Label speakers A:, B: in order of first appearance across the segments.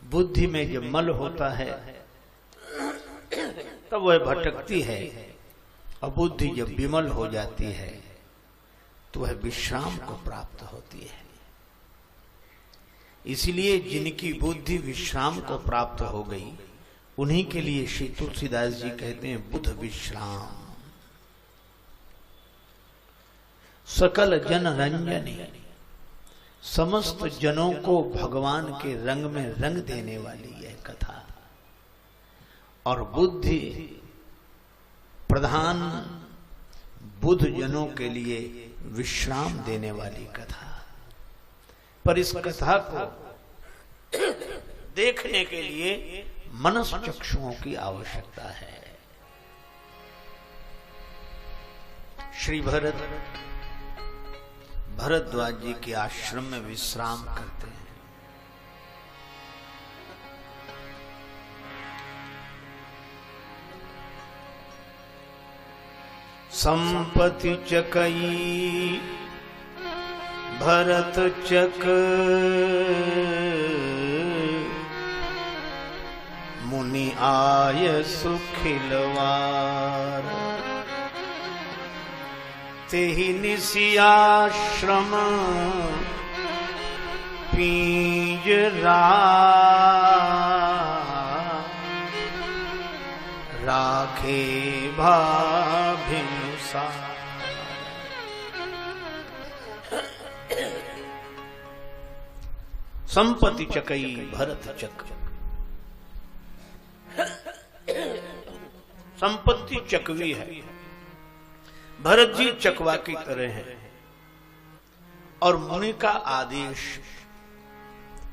A: बुद्धि में जब मल होता है तब वह भटकती है, और बुद्धि जब विमल हो जाती है तो वह विश्राम को प्राप्त होती है। इसलिए जिनकी बुद्धि विश्राम को प्राप्त हो गई उन्हीं के लिए श्री तुलसीदास जी कहते हैं बुध विश्राम। सकल जन रंजनी, समस्त जनों को भगवान के रंग में रंग देने वाली यह कथा, और बुद्धि प्रधान बुद्ध जनों के लिए विश्राम देने वाली कथा। पर इस कथा को देखने के लिए मनस चक्षुओं की आवश्यकता है। श्री भरद्वाज जी के आश्रम में विश्राम करते हैं। संपत्ति चकई भरत चक, मुनि आय सुखिलवार, तेहि निसियाश्रम पींजरा, राखे भाभिनुसार। संपत्ति चकई भरत चक, संपत्ति चकवी है, भरत जी चकवा की तरह है, और मुनि का आदेश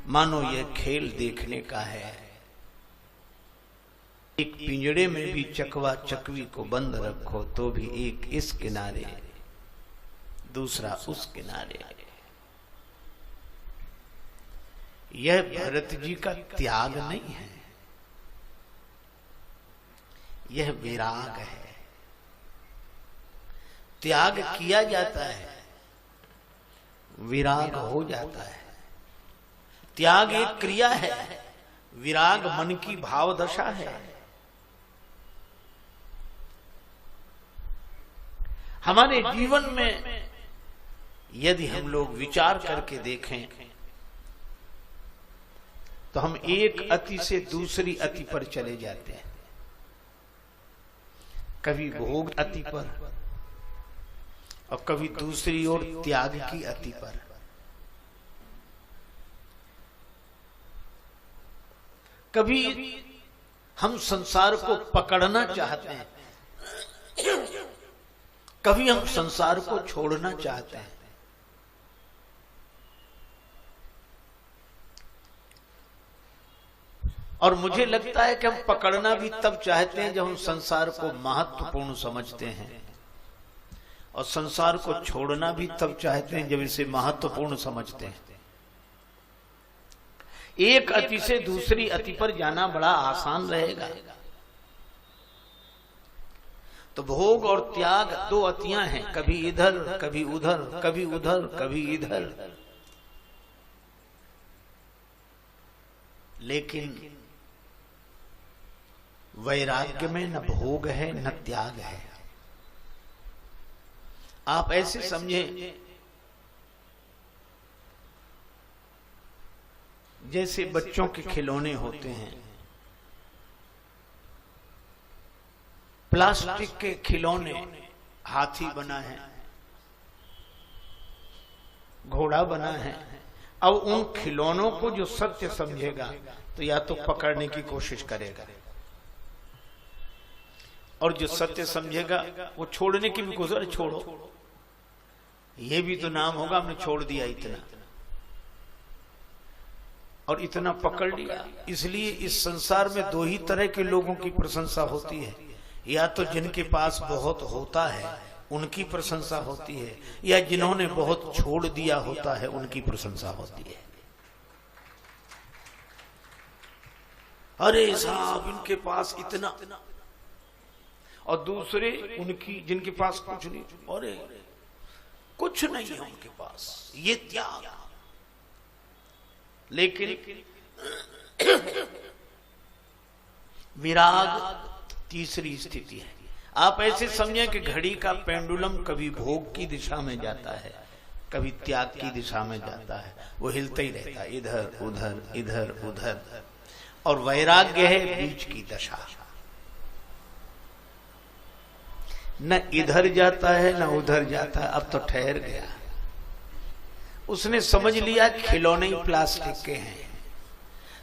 A: मानो यह खेल देखने का है। एक पिंजड़े में भी चकवा चकवी को बंद रखो तो भी एक इस किनारे दूसरा उस किनारे। यह भरत जी का त्याग नहीं है, यह विराग है। त्याग किया जाता है, विराग हो जाता है। त्याग एक क्रिया है, विराग मन की भाव दशा है। हमारे जीवन में यदि हम लोग विचार करके देखें तो हम एक अति से दूसरी अति पर चले जाते हैं। कभी भोग अति पर और कभी दूसरी ओर त्याग की अति पर। कभी हम संसार को पकड़ना चाहते हैं, कभी हम संसार को छोड़ना चाहते हैं। और मुझे लगता है कि हम पकड़ना भी तब चाहते हैं जब हम संसार को महत्वपूर्ण समझते हैं, और संसार को छोड़ना भी तब चाहते हैं जब इसे महत्वपूर्ण समझते हैं। एक अति से दूसरी अति पर जाना बड़ा आसान रहेगा। तो भोग और त्याग दो अतियां हैं, कभी इधर कभी उधर, कभी उधर कभी इधर। लेकिन वैराग्य में न भोग है न त्याग है। आप ऐसे समझें जैसे बच्चों के खिलौने होते हैं। प्लास्टिक के खिलौने, हाथी बना है, घोड़ा बना है। अब उन खिलौनों को जो सत्य समझेगा तो या तो पकड़ने की कोशिश करेगा, और जो सत्य समझेगा वो छोड़ने की भी कोशिश। छोड़ो, ये भी तो नाम होगा, हमने छोड़ दिया इतना, और इतना पकड़ लिया। इसलिए इस संसार में दो ही तरह के लोगों की प्रशंसा होती है, या तो जिनके पास बहुत होता है उनकी प्रशंसा होती है, या जिन्होंने बहुत छोड़ दिया होता है उनकी प्रशंसा होती है। अरे साहब इनके पास इतना, और दूसरे उनकी जिनके पास कुछ नहीं, अरे कुछ नहीं है उनके पास, ये त्याग। लेकिन विराग तीसरी स्थिति है। आप ऐसे समझें कि घड़ी का पेंडुलम कभी भोग की दिशा में जाता है, कभी त्याग की दिशा में जाता है, वो हिलता ही रहता है, इधर उधर इधर उधर। और वैराग्य है बीच की दशा, न इधर जाता है न उधर जाता है, अब तो ठहर गया। उसने समझ लिया खिलौने ही प्लास्टिक के हैं,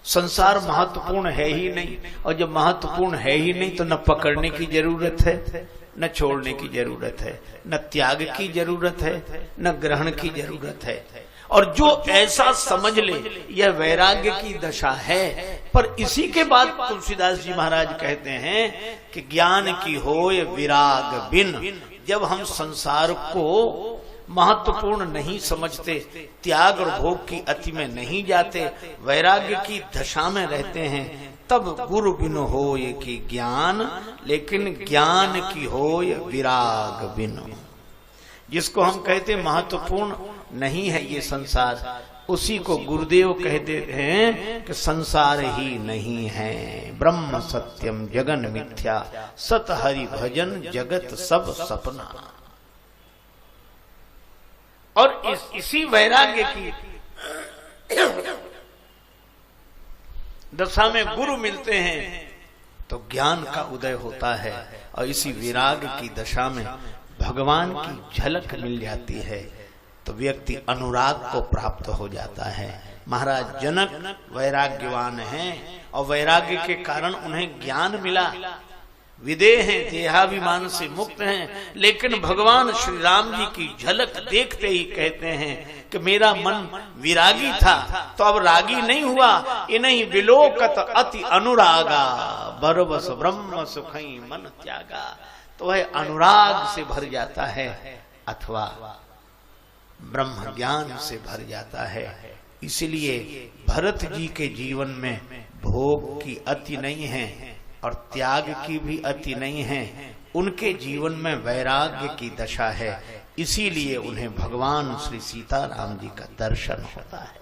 A: संसार महत्वपूर्ण है ही नहीं, और जब महत्वपूर्ण है ही नहीं तो न पकड़ने की जरूरत है, न छोड़ने की जरूरत है, न त्याग की जरूरत है, न ग्रहण की जरूरत है। और जो ऐसा समझ ले यह वैराग्य की दशा है। पर इसी के बाद तुलसीदास जी महाराज कहते हैं कि ज्ञान की होय विराग बिन। जब हम संसार को महत्वपूर्ण नहीं समझते, त्याग और भोग की अति में नहीं जाते, वैराग्य की दशा में रहते हैं, तब गुरु बिन होय की ज्ञान, लेकिन ज्ञान की होय विराग बिन। जिसको हम कहते महत्वपूर्ण नहीं है ये संसार, उसी को गुरुदेव कहते हैं कि संसार ही नहीं है। ब्रह्म सत्यम जगन मिथ्या, सत हरि भजन जगत सब सपना। और इसी वैराग्य की दशा में गुरु मिलते हैं तो ज्ञान का उदय होता है, और इसी विराग की दशा में भगवान की झलक मिल जाती है, तो व्यक्ति अनुराग को प्राप्त हो जाता है। महाराज जनक वैराग्यवान हैं, और वैराग्य के कारण उन्हें ज्ञान मिला। विदेह हैं, देहाभिमान से मुक्त हैं, लेकिन भगवान श्री राम जी की झलक देखते ही कहते हैं कि मेरा मन विरागी था तो अब रागी नहीं हुआ। इन्हीं विलोकत अति अनुरागा, बरबस ब्रह्म सुखई मन त्यागा। तो वह अनुराग से भर जाता है अथवा ब्रह्म ज्ञान से भर जाता है। इसलिए भरत जी के जीवन में भोग की अति नहीं है और त्याग की भी अति नहीं है, उनके जीवन में वैराग्य की दशा है। इसीलिए उन्हें भगवान श्री सीताराम जी का दर्शन होता है।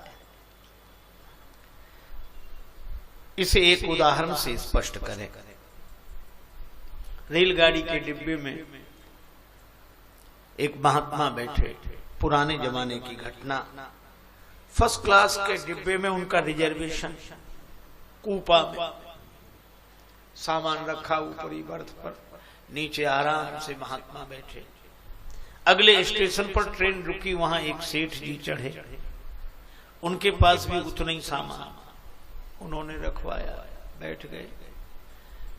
A: इसे एक उदाहरण से स्पष्ट करें। रेलगाड़ी के डिब्बे में एक महात्मा बैठे, पुराने जमाने की घटना। फर्स्ट क्लास के डिब्बे में उनका रिजर्वेशन, कूपा में सामान रखा ऊपरी बर्थ पर, नीचे आराम से महात्मा बैठे। अगले स्टेशन पर ट्रेन रुकी, वहां एक सेठ जी चढ़े, उनके पास भी उतना ही सामान उन्होंने रखवाया, बैठ गए।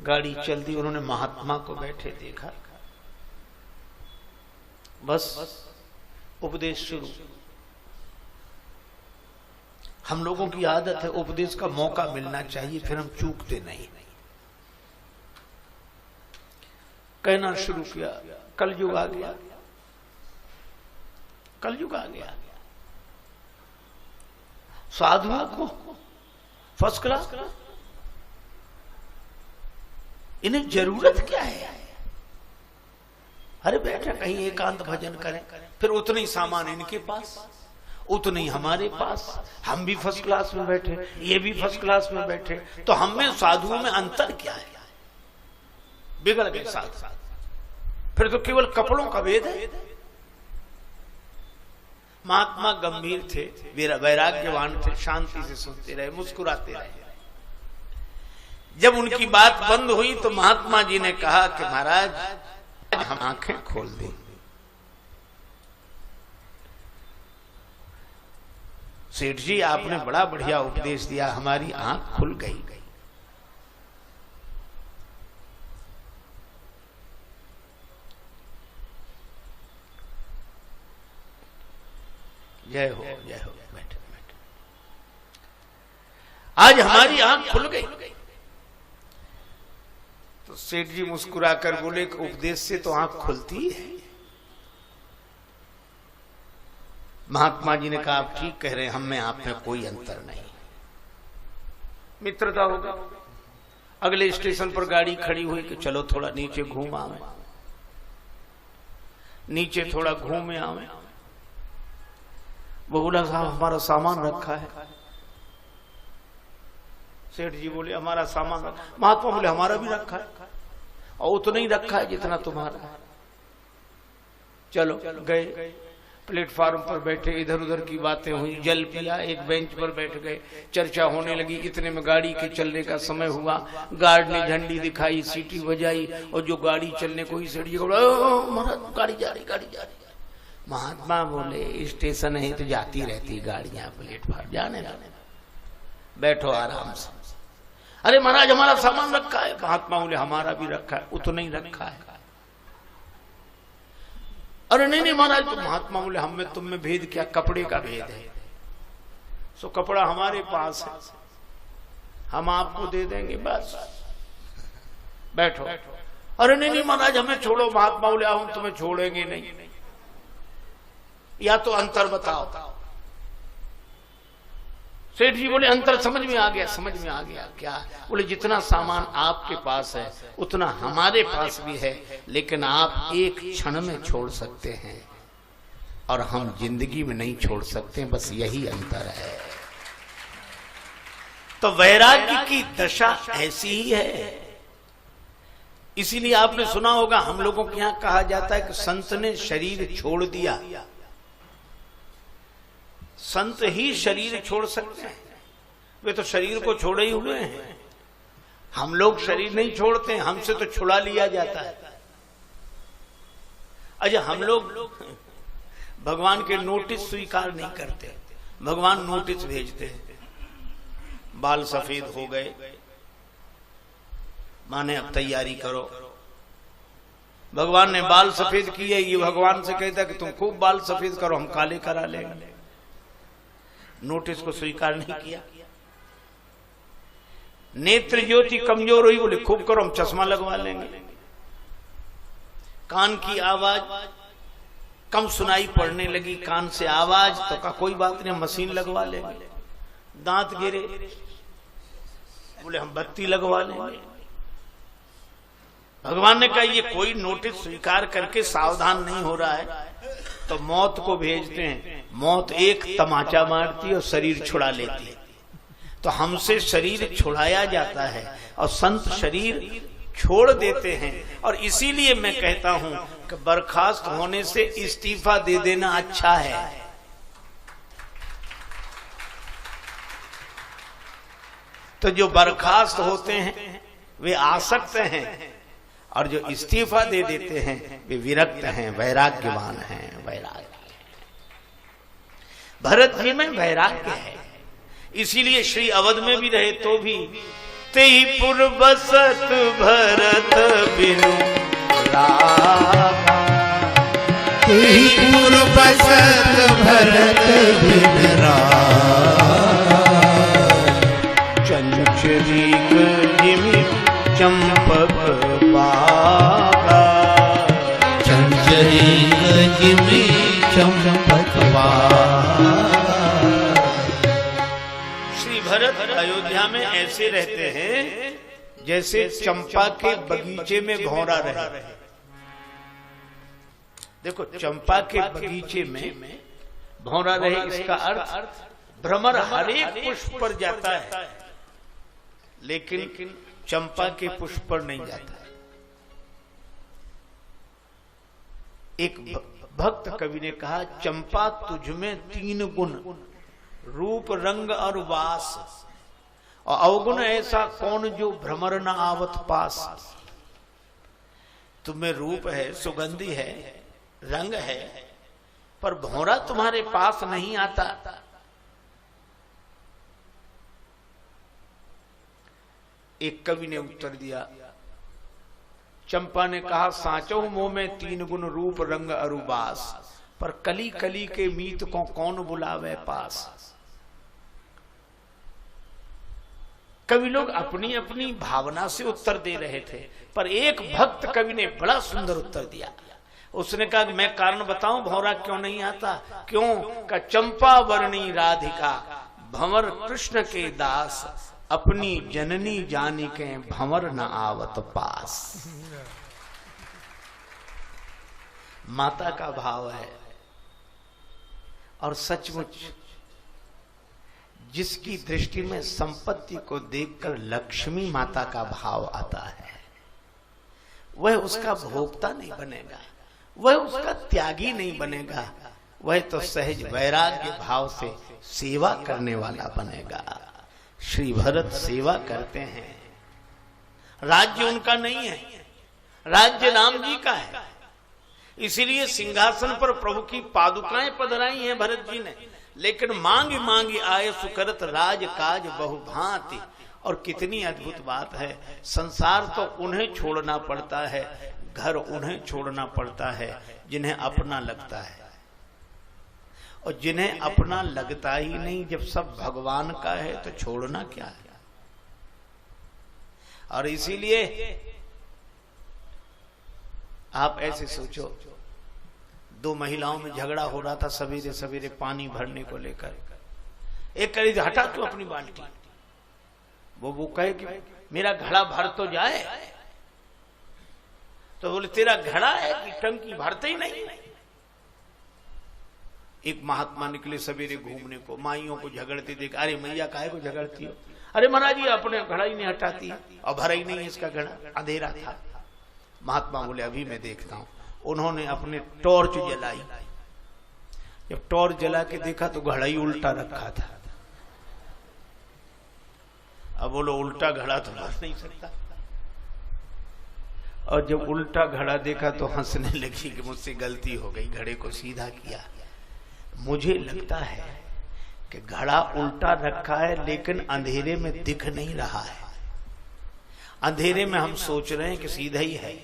A: गाड़ी चल दी, उन्होंने महात्मा को बैठे देखा, बस उपदेश शुरू। हम लोगों की आदत है उपदेश का मौका मिलना चाहिए, फिर हम चूकते नहीं। कहना शुरू किया, कलयुग आ गया, कलयुग आ गया, साधुओं को फर्स्ट क्लास, इन्हें जरूरत क्या है? अरे बेटा कहीं एकांत भजन करें, फिर उतने ही सामान इनके पास, उतने ही हमारे पास, हम भी फर्स्ट क्लास में बैठे, ये भी फर्स्ट क्लास में बैठे, तो हम में साधुओं में अंतर क्या है? बिगड़ गए साथ, फिर तो केवल कपड़ों का भेद है। महात्मा गंभीर थे, वैराग्यवान थे, शांति से सुनते रहे, मुस्कुराते रहे। जब उनकी बात बंद हुई तो महात्मा जी ने कहा कि महाराज हम आंखें खोल दें। सेठ जी आपने बड़ा बढ़िया उपदेश दिया, हमारी आंख खुल गई। जय हो, जय हो, बैठे बैठे। आज हमारी आंख खुल गई। तो सेठ जी मुस्कुराकर बोले कि उपदेश से तो आंख खुलती है। महात्मा जी ने कहा आप ठीक कह रहे हैं, हम में आप में कोई अंतर नहीं, मित्रता होगा। अगले स्टेशन पर गाड़ी खड़ी हुई कि चलो थोड़ा नीचे घूम आवे, नीचे थोड़ा घूम आवे। वो बोला साहब हमारा सामान रखा है। सेठ जी बोले हमारा सामान रखा। महात्मा बोले हमारा भी रखा है और उतना ही रखा है जितना तुम्हारा है। चलो गए, प्लेटफार्म पर बैठे, इधर उधर की बातें हुई, जल पिया, एक बेंच पर बैठ गए, चर्चा होने लगी। इतने में गाड़ी के चलने का समय हुआ। गार्ड ने झंडी दिखाई, सीटी बजाई और जो गाड़ी चलने को ही सेठ जी महाराज गाड़ी जा रही, गाड़ी जा रही। महात्मा बोले स्टेशन है तो जाती रहती गाड़ियां, प्लेटफार्म जाने जाने बैठो आराम से। अरे महाराज हमारा सामान रखा है। महात्मा बोले हमारा भी रखा है, उतना ही रखा है। अरे नहीं नहीं महाराज, तो महात्मा बोले हम में तुम में भेद क्या, कपड़े का भेद है। सो कपड़ा हमारे पास है, हम आपको दे देंगे, बस बैठो। अरे नहीं नहीं महाराज हमें छोड़ो। महात्मा बोले हम तुम्हें छोड़ेंगे नहीं, या तो अंतर बताओ। सेठ जी बोले अंतर समझ में आ गया, समझ में आ गया। क्या? बोले जितना सामान आपके पास है उतना हमारे पास भी है, लेकिन आप एक क्षण में छोड़ सकते हैं और हम जिंदगी में नहीं छोड़ सकते, बस यही अंतर है। तो वैराग्य की दशा ऐसी ही है। इसीलिए आपने सुना होगा हम लोगों के यहां कहा जाता है कि संत ने शरीर छोड़ दिया। संत ही शरीर छोड़ सकते हैं, वे तो शरीर को छोड़े ही हुए हैं। हम लोग शरीर नहीं छोड़ते, हमसे तो छुड़ा लिया जाता है। अच्छा हम लोग भगवान के नोटिस स्वीकार नहीं करते, भगवान नोटिस भेजते हैं। बाल सफेद हो गए, माने अब तैयारी करो। भगवान ने बाल सफेद किए, ये भगवान से कहता कि तुम खूब बाल सफेद करो, हम काले करा लेंगे। नोटिस को स्वीकार नहीं किया। नेत्र ज्योति कमजोर हुई, बोले खूब करो, हम चश्मा लगवा लेंगे। कान की आवाज कम सुनाई पड़ने लगी, कान से आवाज, तो कहा कोई बात नहीं, मशीन लगवा लेंगे। दांत गिरे, बोले हम बत्ती लगवा लेंगे। भगवान ने कहा ये कोई नोटिस स्वीकार करके सावधान नहीं हो रहा है तो मौत को भेजते हैं। मौत एक तमाचा मारती है और शरीर छुड़ा लेती है। तो हमसे शरीर छुड़ाया जाता है और संत शरीर छोड़ देते हैं। और इसीलिए मैं कहता हूं कि बर्खास्त होने से इस्तीफा दे देना अच्छा है। तो जो बर्खास्त होते हैं वे आसक्त हैं और जो इस्तीफा दे देते हैं वे विरक्त हैं, वैराग्यवान हैं। वैराग्य भरत जी में वैराग्य है, इसीलिए श्री अवध में भी रहे तो भी तेहि पुर बसत भरत बिनु
B: तेहि पुर बसत भरत बिनु
A: चंचरीक जिमि चंपक बागा
B: चंचरीक जिमि चंपक बागा।
A: श्री भरत अयोध्या में ऐसे रहते हैं जैसे चंपा के बगीचे में भौरा रहे। देखो चंपा के बगीचे में भौरा रहे, इसका अर्थ भ्रमर हर एक पुष्प पर जाता है लेकिन चंपा के पुष्प पर नहीं जाता है। एक भक्त कवि ने कहा चंपा तुझ में 3 गुण, रूप रंग और वास, और अवगुण ऐसा कौन जो भ्रमर न आवत पास। तुम्हें रूप है, सुगंधी है, रंग है, पर भौरा तुम्हारे पास नहीं आता। एक कवि ने उत्तर दिया, चंपा ने कहा साचो मोह में 3 गुण, रूप रंग अरुबास, पर कली कली के मीत को कौन बुलावे पास। कवि लोग अपनी अपनी भावना से उत्तर दे रहे थे, पर एक भक्त कवि ने बड़ा सुंदर उत्तर दिया। उसने कहा कि मैं कारण बताऊं भौरा क्यों नहीं आता। क्यों? का चंपा वर्णी राधिका भंवर कृष्ण के दास, अपनी जननी जानी के भंवर न आवत पास। माता का भाव है और सचमुच जिसकी दृष्टि में संपत्ति को देखकर लक्ष्मी माता का भाव आता है, वह उसका भोक्ता नहीं बनेगा, वह उसका त्यागी नहीं बनेगा, वह तो सहज वैराग्य भाव से सेवा करने वाला बनेगा। श्री भरत सेवा करते हैं। राज्य उनका नहीं है, राज्य राम जी का है। इसीलिए सिंहासन पर प्रभु की पादुकाएं पधराई हैं भरत जी ने। लेकिन मांगी मांगी आए सुकरत राज काज बहुभांति। और कितनी अद्भुत बात है, संसार तो उन्हें छोड़ना पड़ता है, घर उन्हें छोड़ना पड़ता है जिन्हें अपना लगता है। और जिन्हें अपना लगता ही नहीं, जब सब भगवान का है तो छोड़ना क्या है। और इसीलिए आप ऐसे सोचो, दो महिलाओं में झगड़ा हो रहा था सवेरे सवेरे पानी भरने को लेकर। एक कह रही थी हटा तू अपनी बाल्टी, वो कहे कि मेरा घड़ा भर तो जाए। तो बोले तेरा घड़ा है कि टंकी भरते ही नहीं। एक महात्मा निकले सवेरे घूमने को, माइयों को झगड़ते देख, अरे मैया काहे को झगड़ती हो? अरे महाराज जी अपने घड़ा ही नहीं हटाती और भरा ही नहीं इसका घड़ा, अंधेरा था। महात्मा बोले अभी मैं देखता हूं। उन्होंने अपने टॉर्च जलाई। जब टॉर्च जला के देखा तो घड़ा ही उल्टा रखा था। अब बोलो उल्टा घड़ा तो भर नहीं सकता। और जब उल्टा घड़ा देखा तो हंसने लगी कि मुझसे गलती हो गई, घड़े को सीधा किया। मुझे लगता है कि घड़ा उल्टा रखा है लेकिन अंधेरे में दिख नहीं रहा है। अंधेरे में हम सोच रहे हैं कि सीधा ही है,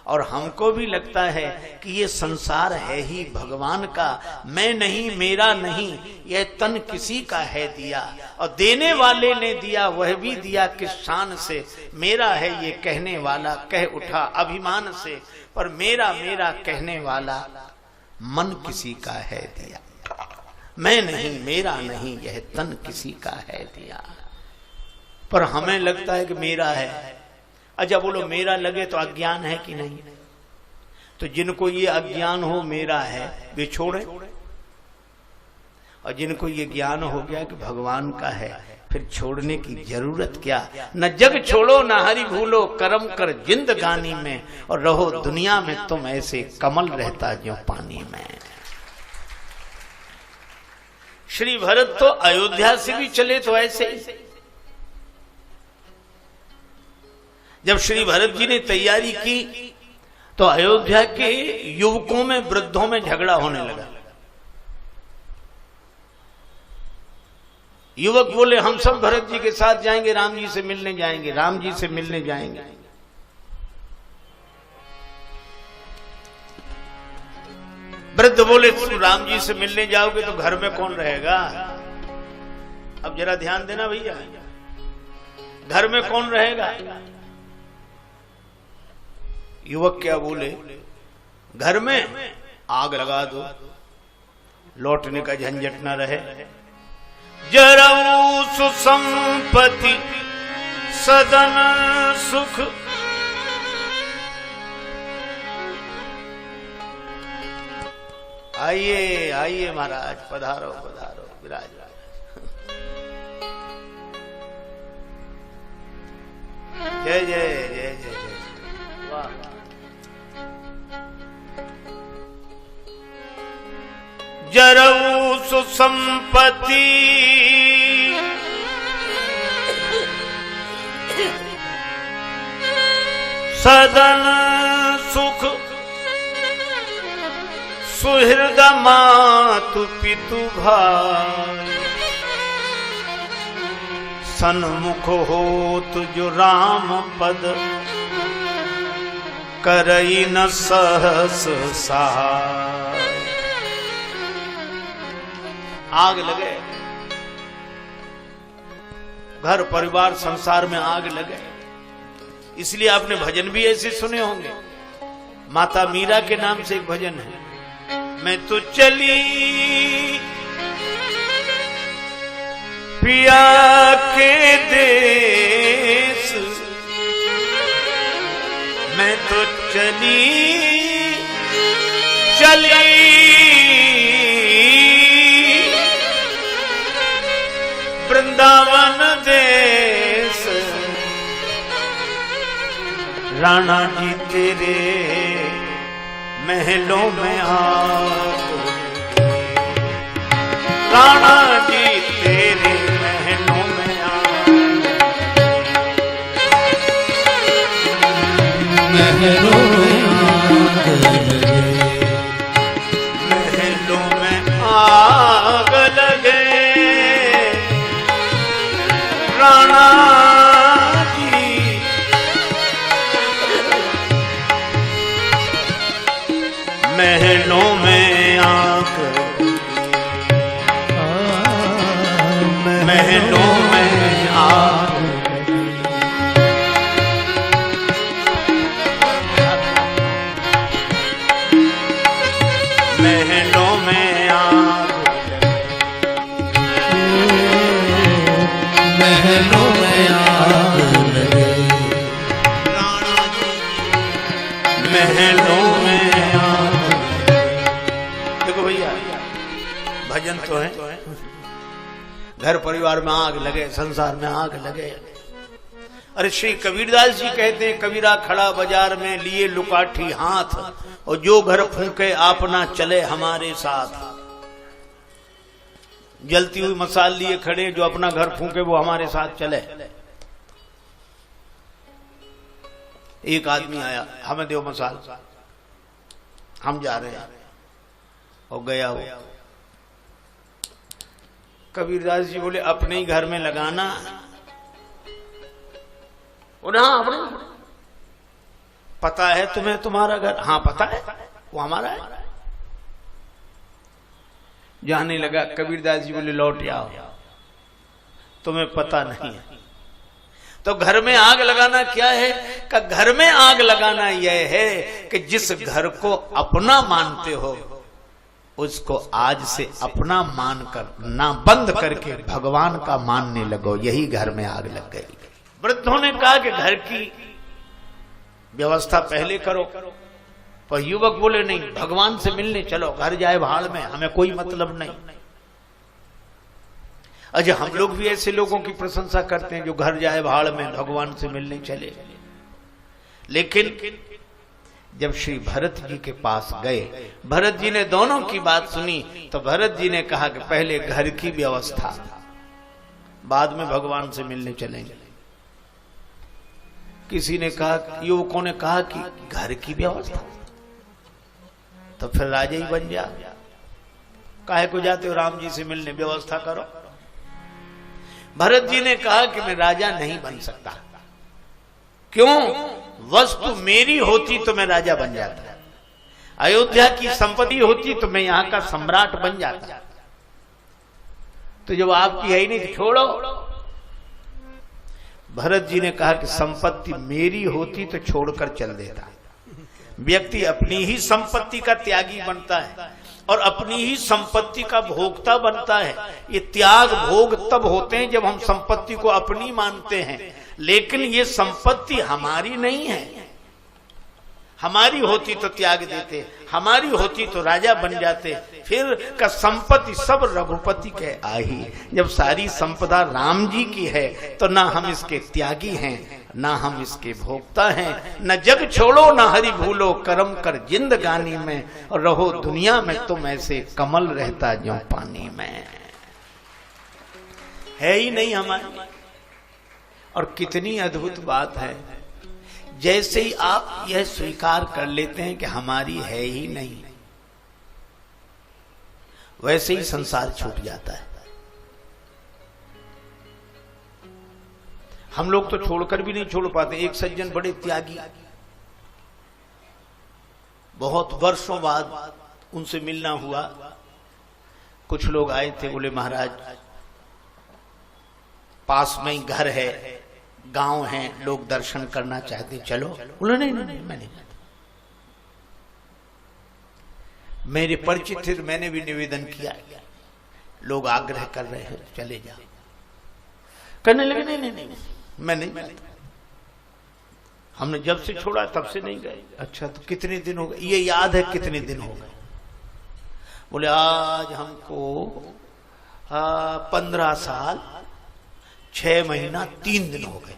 A: और हमको भी लगता है कि ये संसार है ही भगवान का, मैं नहीं, मेरा नहीं, यह तन किसी का है दिया। और देने वाले ने दिया, वह भी दिया किस शान से, मेरा है ये कहने वाला कह उठा अभिमान से। पर मेरा मेरा कहने वाला मन किसी का है दिया। मैं नहीं, मेरा नहीं, यह तन किसी का है दिया। पर हमें लगता है कि मेरा है। अच्छा बोलो मेरा लगे तो अज्ञान है कि नहीं? तो जिनको ये अज्ञान हो मेरा है वे छोड़े, और जिनको ये ज्ञान हो गया कि भगवान का है फिर छोड़ने की जरूरत क्या। न जग छोड़ो न हरि भूलो, कर्म कर जिंदगानी में, और रहो दुनिया में तुम ऐसे कमल रहता जो पानी में। श्री भरत तो अयोध्या से भी चले तो ऐसे ही। जब श्री भरत जी ने तैयारी की तो अयोध्या के युवकों में, वृद्धों में झगड़ा होने लगा। युवक बोले हम सब भरत जी के साथ जाएंगे, राम जी से मिलने जाएंगे, राम जी से मिलने जाएंगे। वृद्ध बोले तुम राम जी से मिलने जाओगे तो घर में कौन रहेगा? अब जरा ध्यान देना भैया, घर में कौन रहेगा? युवक क्या बोले, घर में आग लगा दो, लौटने का झंझट न रहे। जरऊ सुसंपत्ति सदन सुख, आइए आइए महाराज, पधारो पधारो, विराज। जय जय जय जय जय। वाह, जरऊ सुसंपत्ति सदन सुख, सुहृद मातु पितु भाई, सन्मुख होत जो राम पद, करई न सहस सहाय। आग लगे, घर परिवार संसार में आग लगे। इसलिए आपने भजन भी ऐसे सुने होंगे। माता मीरा के नाम से एक भजन है, मैं तो चली पिया के देश, मैं तो चली राणा जी तेरे महलों में आग राणा जी तेरे महलों में आग
B: महलों में आग लगे
A: महलों में आग लगे राणा महलों में आग महलों में आग महलों में आग
B: महलों में आग लगे
A: महलों में आग देखो भैया भजन तो है घर परिवार में आग लगे संसार में आग लगे। अरे श्री कबीरदास जी कहते हैं कबीरा खड़ा बाजार में लिए लुकाठी हाथ और जो घर फूंके आपना चले हमारे साथ। जलती हुई मसाल लिए खड़े जो अपना घर फूंके वो हमारे साथ चले। एक आदमी आया हमें दो मसाल हम जा रहे हैं और गया वो कबीरदास जी बोले अपने ही घर में लगाना। हाँ अपने पता है तुम्हें तुम्हारा घर? हाँ पता है वो हमारा है। जाने लगा कबीरदास जी बोले लौट आओ तुम्हें पता नहीं है। तो घर में आग लगाना क्या है? का घर में आग लगाना यह है कि जिस घर को अपना मानते हो उसको आज से अपना मानकर ना बंद करके भगवान का मानने लगो। यही घर में आग लग गई। वृद्धों ने कहा कि घर की व्यवस्था पहले करो, पर युवक बोले नहीं भगवान से मिलने चलो, घर जाए भाड़ में, हमें कोई मतलब नहीं। अच्छा हम लोग भी ऐसे लोगों की प्रशंसा करते हैं जो घर जाए भाड़ में भगवान से मिलने चले। लेकिन जब श्री भरत जी के पास गए, भरत जी ने दोनों की बात सुनी तो भरत जी ने कहा कि पहले घर की व्यवस्था, बाद में भगवान से मिलने चलेंगे। किसी ने कहा, युवकों ने कहा कि घर की व्यवस्था, तो फिर राजा ही बन जा, काहे को जाते हो राम जी से मिलने, व्यवस्था करो। भरत जी ने कहा कि मैं राजा नहीं बन सकता। क्यों? वस्तु मेरी होती तो मैं राजा बन जाता, अयोध्या की संपत्ति होती तो मैं यहां का सम्राट बन जाता। तो जब आपकी है ही नहीं तो छोड़ो। भरत जी ने कहा कि संपत्ति मेरी होती तो छोड़कर चल देता। व्यक्ति अपनी ही संपत्ति का त्यागी बनता है और अपनी ही संपत्ति का भोक्ता बनता है। ये त्याग भोग तब होते हैं जब हम संपत्ति को अपनी मानते हैं, लेकिन ये संपत्ति हमारी नहीं है। हमारी होती तो त्याग देते, हमारी होती तो राजा बन जाते। फिर का संपत्ति सब रघुपति के आही। जब सारी संपदा राम जी की है तो ना हम इसके त्यागी हैं, ना हम इसके भोक्ता हैं। न जग छोड़ो न हरि भूलो, कर्म कर जिंदगानी में, और रहो दुनिया में तुम ऐसे कमल रहता ज्यों पानी में। है ही नहीं हमारी। और कितनी अद्भुत बात है, जैसे ही आप यह स्वीकार कर लेते हैं कि हमारी है ही नहीं, वैसे ही संसार छूट जाता है। हम लोग तो छोड़कर भी नहीं छोड़ पाते। एक सज्जन बड़े त्यागी, बहुत वर्षों बाद उनसे मिलना हुआ। कुछ लोग आए थे, बोले महाराज पास में ही घर है, गांव है, लोग दर्शन करना चाहते, चलो। बोले नहीं नहीं नहीं, मैं नहीं जाता। मेरे परिचित थे, मैंने भी निवेदन किया, लोग आग्रह कर रहे हैं चले जाओ। करने लगे नहीं नहीं नहीं मैं नहीं जाता, हमने जब से छोड़ा तब से नहीं गए। अच्छा तो कितने दिन हो गए? ये याद है कितने दिन हो गए? बोले आज हमको 15 साल 6 महीना 3 दिन हो गए।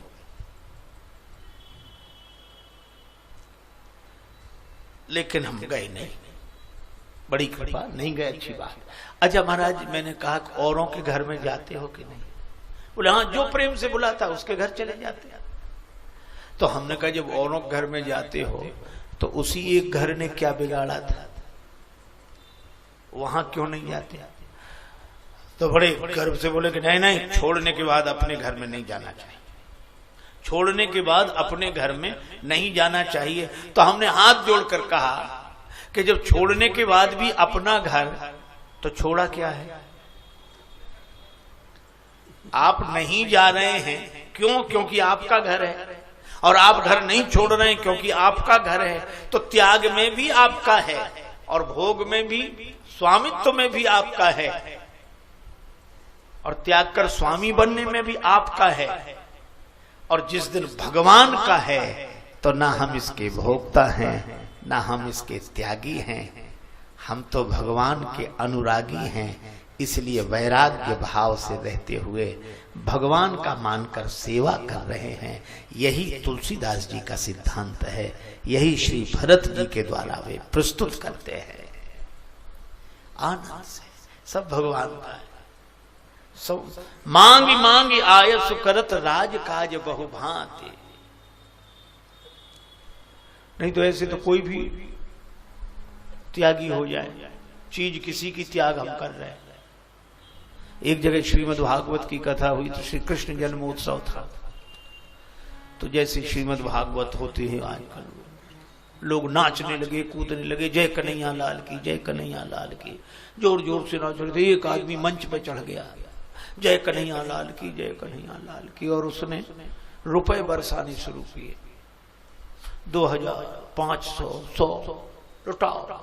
A: लेकिन हम गए नहीं, बड़ी कृपा, नहीं गए, अच्छी बात। अच्छा महाराज, मैंने कहा औरों के घर में जाते हो कि नहीं? बोले हाँ, जो प्रेम से बुलाता उसके घर चले जाते हैं। तो हमने कहा जब औरों के घर में जाते हो तो उसी एक घर ने क्या बिगाड़ा था, वहां क्यों नहीं जाते? तो बड़े गर्व से बोले कि नहीं नहीं, छोड़ने के बाद अपने घर में नहीं जाना चाहिए, छोड़ने के बाद अपने घर में नहीं जाना चाहिए। तो हमने हाथ जोड़कर कहा कि जब छोड़ने के बाद भी अपना घर, तो छोड़ा क्या है? आप नहीं जा रहे हैं क्यों? क्योंकि आपका घर है, और आप घर नहीं छोड़ रहे हैं क्योंकि आपका घर है। तो त्याग में भी आपका है और भोग में भी, स्वामित्व में भी आपका है, और त्याग कर स्वामी बनने में भी आपका है। और जिस दिन भगवान का है तो ना हम इसके भोक्ता हैं ना हम इसके त्यागी हैं, हम तो भगवान के अनुरागी हैं। इसलिए वैराग्य भाव से रहते हुए भगवान का मानकर सेवा कर रहे हैं। यही तुलसीदास जी का सिद्धांत है, यही श्री भरत जी के द्वारा वे प्रस्तुत करते हैं। आनंद से सब भगवान का है। सब मांगी मांगी आयस करत राज काज बहु भांति। नहीं तो ऐसे तो कोई भी त्यागी हो जाए, चीज किसी की त्याग हम कर रहे हैं। एक जगह श्रीमद् भागवत की कथा हुई तो श्री कृष्ण जन्मोत्सव था। तो जैसे श्रीमद् भागवत होते हैं आजकल, लोग नाचने लगे, कूदने लगे, जय कन्हैया लाल की, जय कन्हैया लाल की, जोर जोर से नाच रहे थे। एक आदमी मंच पे चढ़ गया, जय कन्हैया लाल की, जय कन्हैया लाल की, और उसने रुपए बरसाने शुरू किए। 2000, 500, 100 लुटाओ,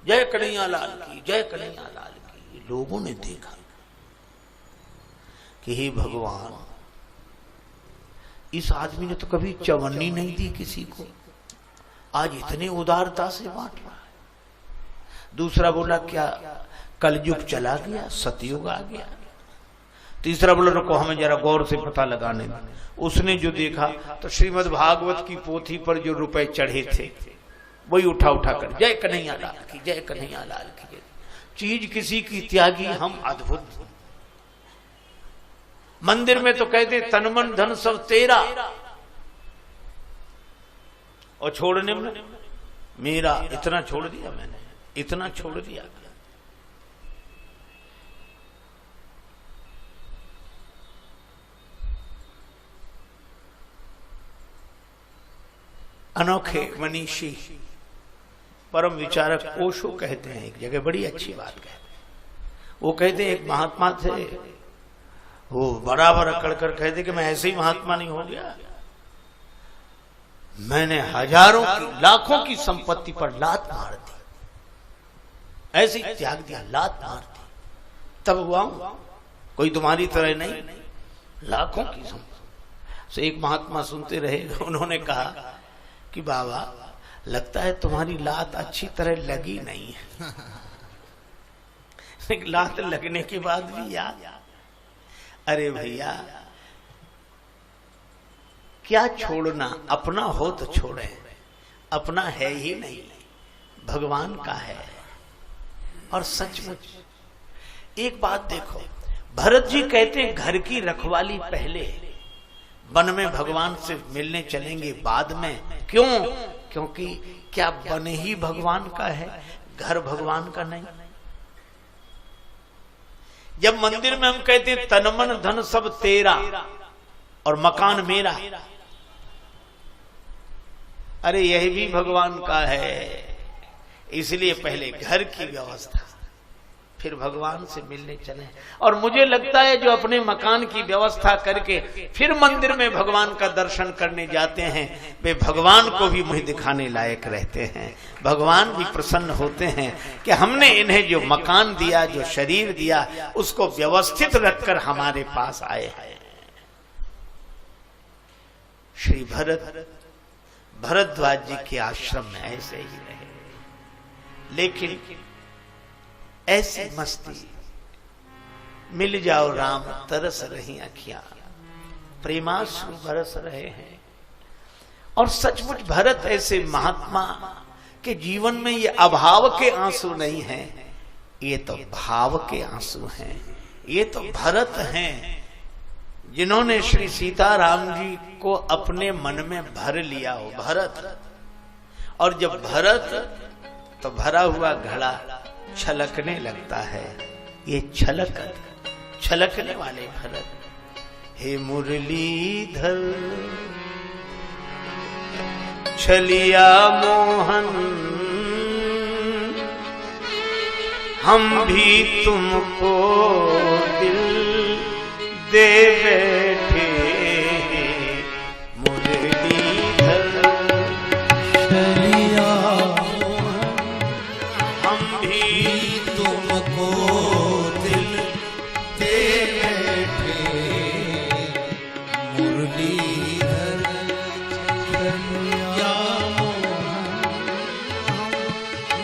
A: जय कन्हैया लाल की, जय कन्हैया लाल की। लोगों ने देखा कि हे भगवान, इस आदमी ने तो कभी चवन्नी नहीं दी किसी को, आज इतने उदारता से बांट रहा है। दूसरा बोला क्या कलयुग चला गया, सतयुग आ गया। तीसरा बोला रुको हमें जरा गौर से पता लगाने में। उसने जो देखा तो श्रीमद् भागवत की पोथी पर जो रुपए चढ़े थे वही उठा उठा कर जय कन्हैया लाल की, जय कन्हैया लाल की। चीज किसी की त्यागी हम अद्भुत। मंदिर में तो कहते तन मन धन सब तेरा, और छोड़ने में मेरा। इतना छोड़ दिया मैंने, इतना छोड़ दिया। अनोखे मनीषी परम विचारक ओशो कहते हैं, एक जगह बड़ी अच्छी बात कहते हैं। वो कहते हैं एक महात्मा थे, वो बराबर अकड़ कर कहते कि मैं ऐसे ही महात्मा नहीं हो गया, मैंने हजारों की लाखों की संपत्ति पर लात मार दी, ऐसे ही त्याग दिया, लात मार दी, तब हुआ हूं। कोई तुम्हारी तरह नहीं, लाखों की संपत्ति। तो एक महात्मा सुनते रहे, उन्होंने कहा कि बाबा लगता है तुम्हारी लात अच्छी तरह लगी नहीं है। लात लगने के बाद भी याद, अरे भैया क्या छोड़ना, अपना हो तो छोड़े, अपना है ही नहीं, भगवान का है। और सचमुच एक बात देखो, भरत जी कहते हैं घर की रखवाली पहले, वन में भगवान से मिलने चलेंगे बाद में। क्यों? क्योंकि क्या वन ही भगवान का है, घर भगवान का नहीं। जब मंदिर में हम कहते हैं तन मन धन सब तेरा और मकान मेरा, अरे यह भी भगवान का है। इसलिए पहले घर की व्यवस्था, फिर भगवान से मिलने चले। और मुझे लगता है जो अपने मकान की व्यवस्था करके फिर मंदिर में भगवान का दर्शन करने जाते हैं, वे भगवान को भी मुंह दिखाने लायक रहते हैं। भगवान भी प्रसन्न होते हैं कि हमने इन्हें जो मकान दिया, जो शरीर दिया, उसको व्यवस्थित रखकर हमारे पास आए हैं। श्री भरद्वाज जी के आश्रम में ऐसे ही रहे, लेकिन ऐसी मस्ती, मिल जाओ राम तरस रही अखियां, प्रेमाश्रु बरस रहे हैं। और सचमुच भरत ऐसे महात्मा कि जीवन में ये अभाव के आंसू नहीं हैं, ये तो भाव के आंसू हैं। ये तो भरत हैं जिन्होंने श्री सीताराम जी को अपने मन में भर लिया हो। भरत, और जब भरत तो भरा हुआ घड़ा छलकने लगता है। ये छलकने वाले भरत। हे मुरलीधर छलिया मोहन, हम भी तुमको दिल दे बैठे। मुरलीधर
B: छलिया
A: हम भी
B: तुमको दिल दे बैठे। मुरलीधर छलिया हम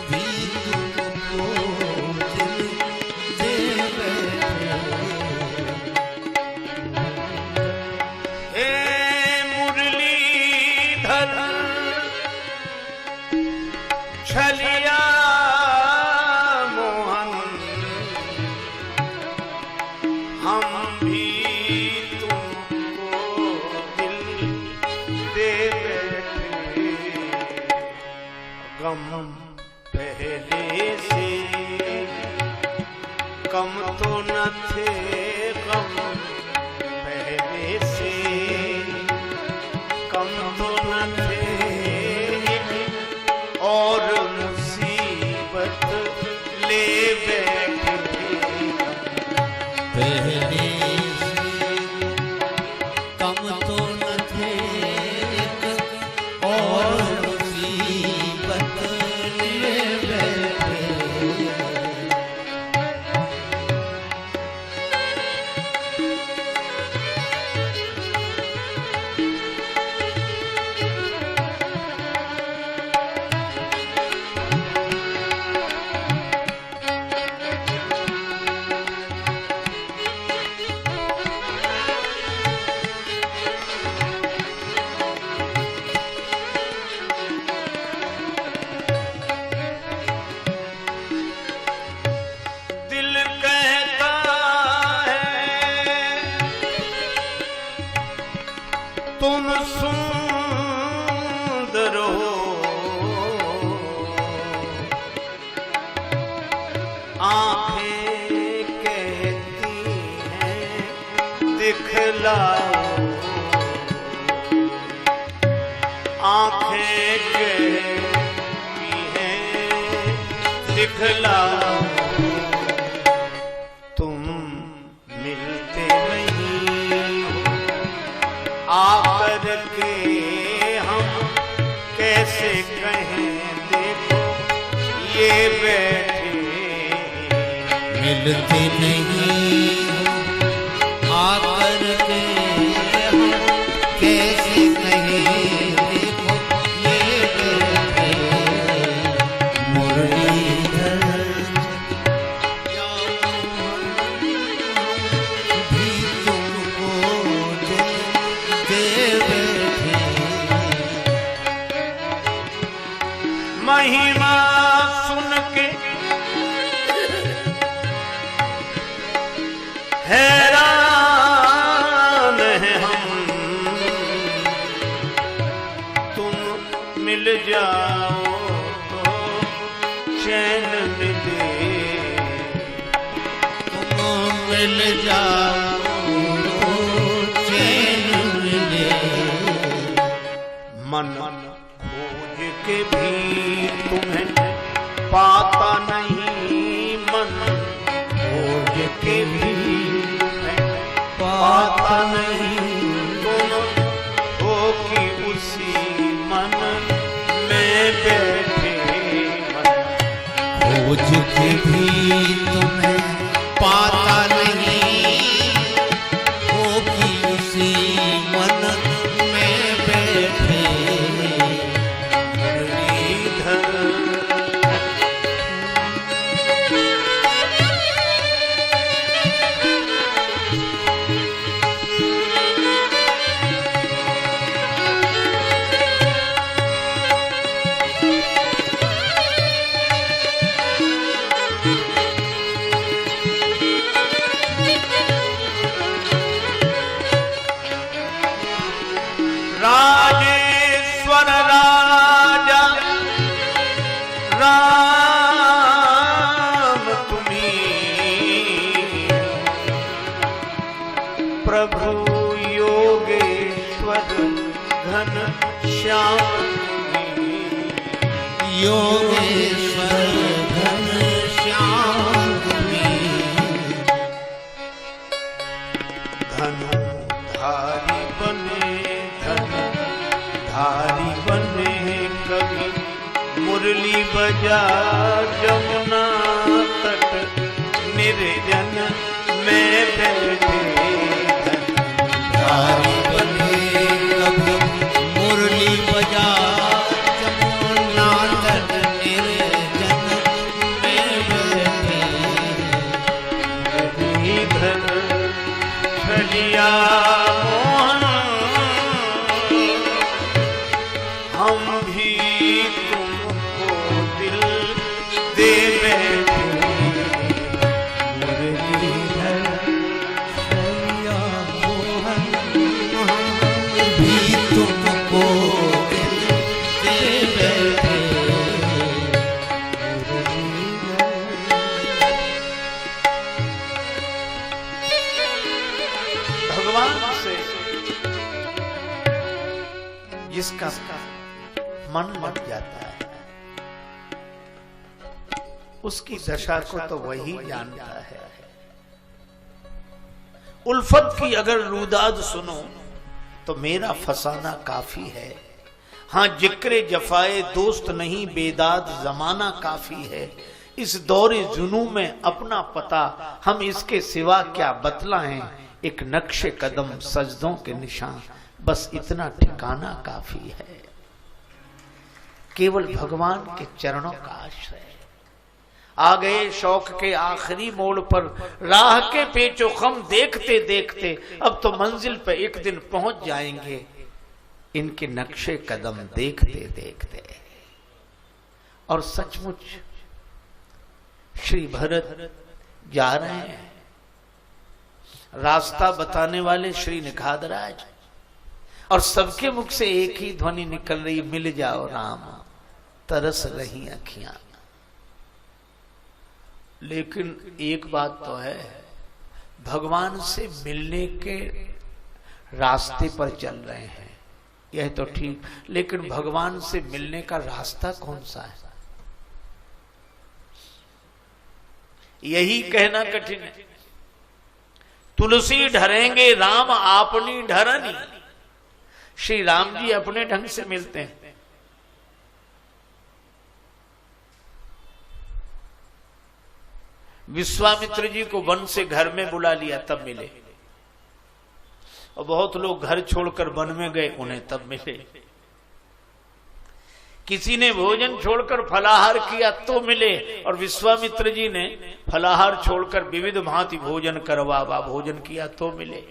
B: भी तुमको दिल दे बैठे।
A: हे मुरलीधर छलिया मोहन, हम भी तुमको दिल दे बैठे। गम पहले से कम तो न थे, गम पहले से कम तो न थे, और मुसीबत ले बैठे।
B: पहले से कम तो न थे, और मुसीबत ले बैठे।
A: दिल कहता है तुम सुंदर हो, आंखें कहती हैं दिखलाओ। आंखें कहती हैं दिखलाओ। तुम मिलते नहीं हो, आकर के हम कैसे कहें देखो ये बैठे।
B: मिलते नहीं हो, आकर के हम कैसे कहें देखो ये बैठे। मुरलीधर भी तुमको दिल दे बैठे।
A: महिमा सुन के हैरान हैं हम, तुम मिल जाओ तो चैन मिले।
B: तुम मिल जाओ चैन मिले।
A: मन खोज के भी तुम्हें पाता नहीं, मन खोज के भी तुम्हें पाता नहीं। तुम हो कि उसी मन में बैठे।
B: खोज के भी तुम्हें पाता नहीं, हो कि उसी मन में बैठे।
A: मुरलीधर राजेश्वर राजा राम तुम्ही, प्रभु योगेश्वर घन श्याम,
B: योगेश्वर घन श्याम
A: धनुधारी बने कभी, मुरली बजा जमुना तट निर्जन में बैठे,
B: धनुधारी बने कभी, मुरली बजा जमुना तट निर्जन में बैठे,
A: धन छलिया मोहन हम भी तुमको दिल दे बैठे,
B: मुरलीधर छलिया मोहन भी तुमको दिल दे बैठे,
A: भगवान से जिसका मन लग जाता है उसकी दशा को तो वही जानता है। उल्फत की अगर रुदाद सुनो तो मेरा फसाना काफी है, हां जिक्रे जफाए दोस्त नहीं बेदाद जमाना काफी है, इस दौरे जुनू में अपना पता हम इसके सिवा क्या बतलाएं, एक नक्शे कदम सजदों के निशान बस इतना ठिकाना काफी है। केवल भगवान के चरणों का आश्रय। आ गए शौक के आखिरी मोड़ पर, राह के पेचो खम देखते देखते अब तो मंजिल पे एक दिन पहुंच जाएंगे, इनके नक्शे कदम देखते देखते। और सचमुच श्री भरत जा रहे हैं, रास्ता बताने वाले श्री निखादराज, और सबके मुख से एक ही ध्वनि निकल रही, मिल जाओ राम, तरस रही अखियां। लेकिन एक बात तो है, भगवान से मिलने के रास्ते पर चल रहे हैं, यह तो ठीक, लेकिन भगवान से मिलने का रास्ता कौन सा है, यही कहना कठिन है। तुलसी ढरेंगे राम आपनी ढरनी, श्री राम जी अपने ढंग से मिलते हैं। विश्वामित्र जी को वन से घर में बुला लिया तब मिले, और बहुत लोग घर छोड़कर वन में गए, उन्हें तब मिले। किसी ने भोजन छोड़कर फलाहार किया तो मिले, और विश्वामित्र जी ने फलाहार छोड़कर विविध भांति भोजन करवा भोजन किया तो मिले।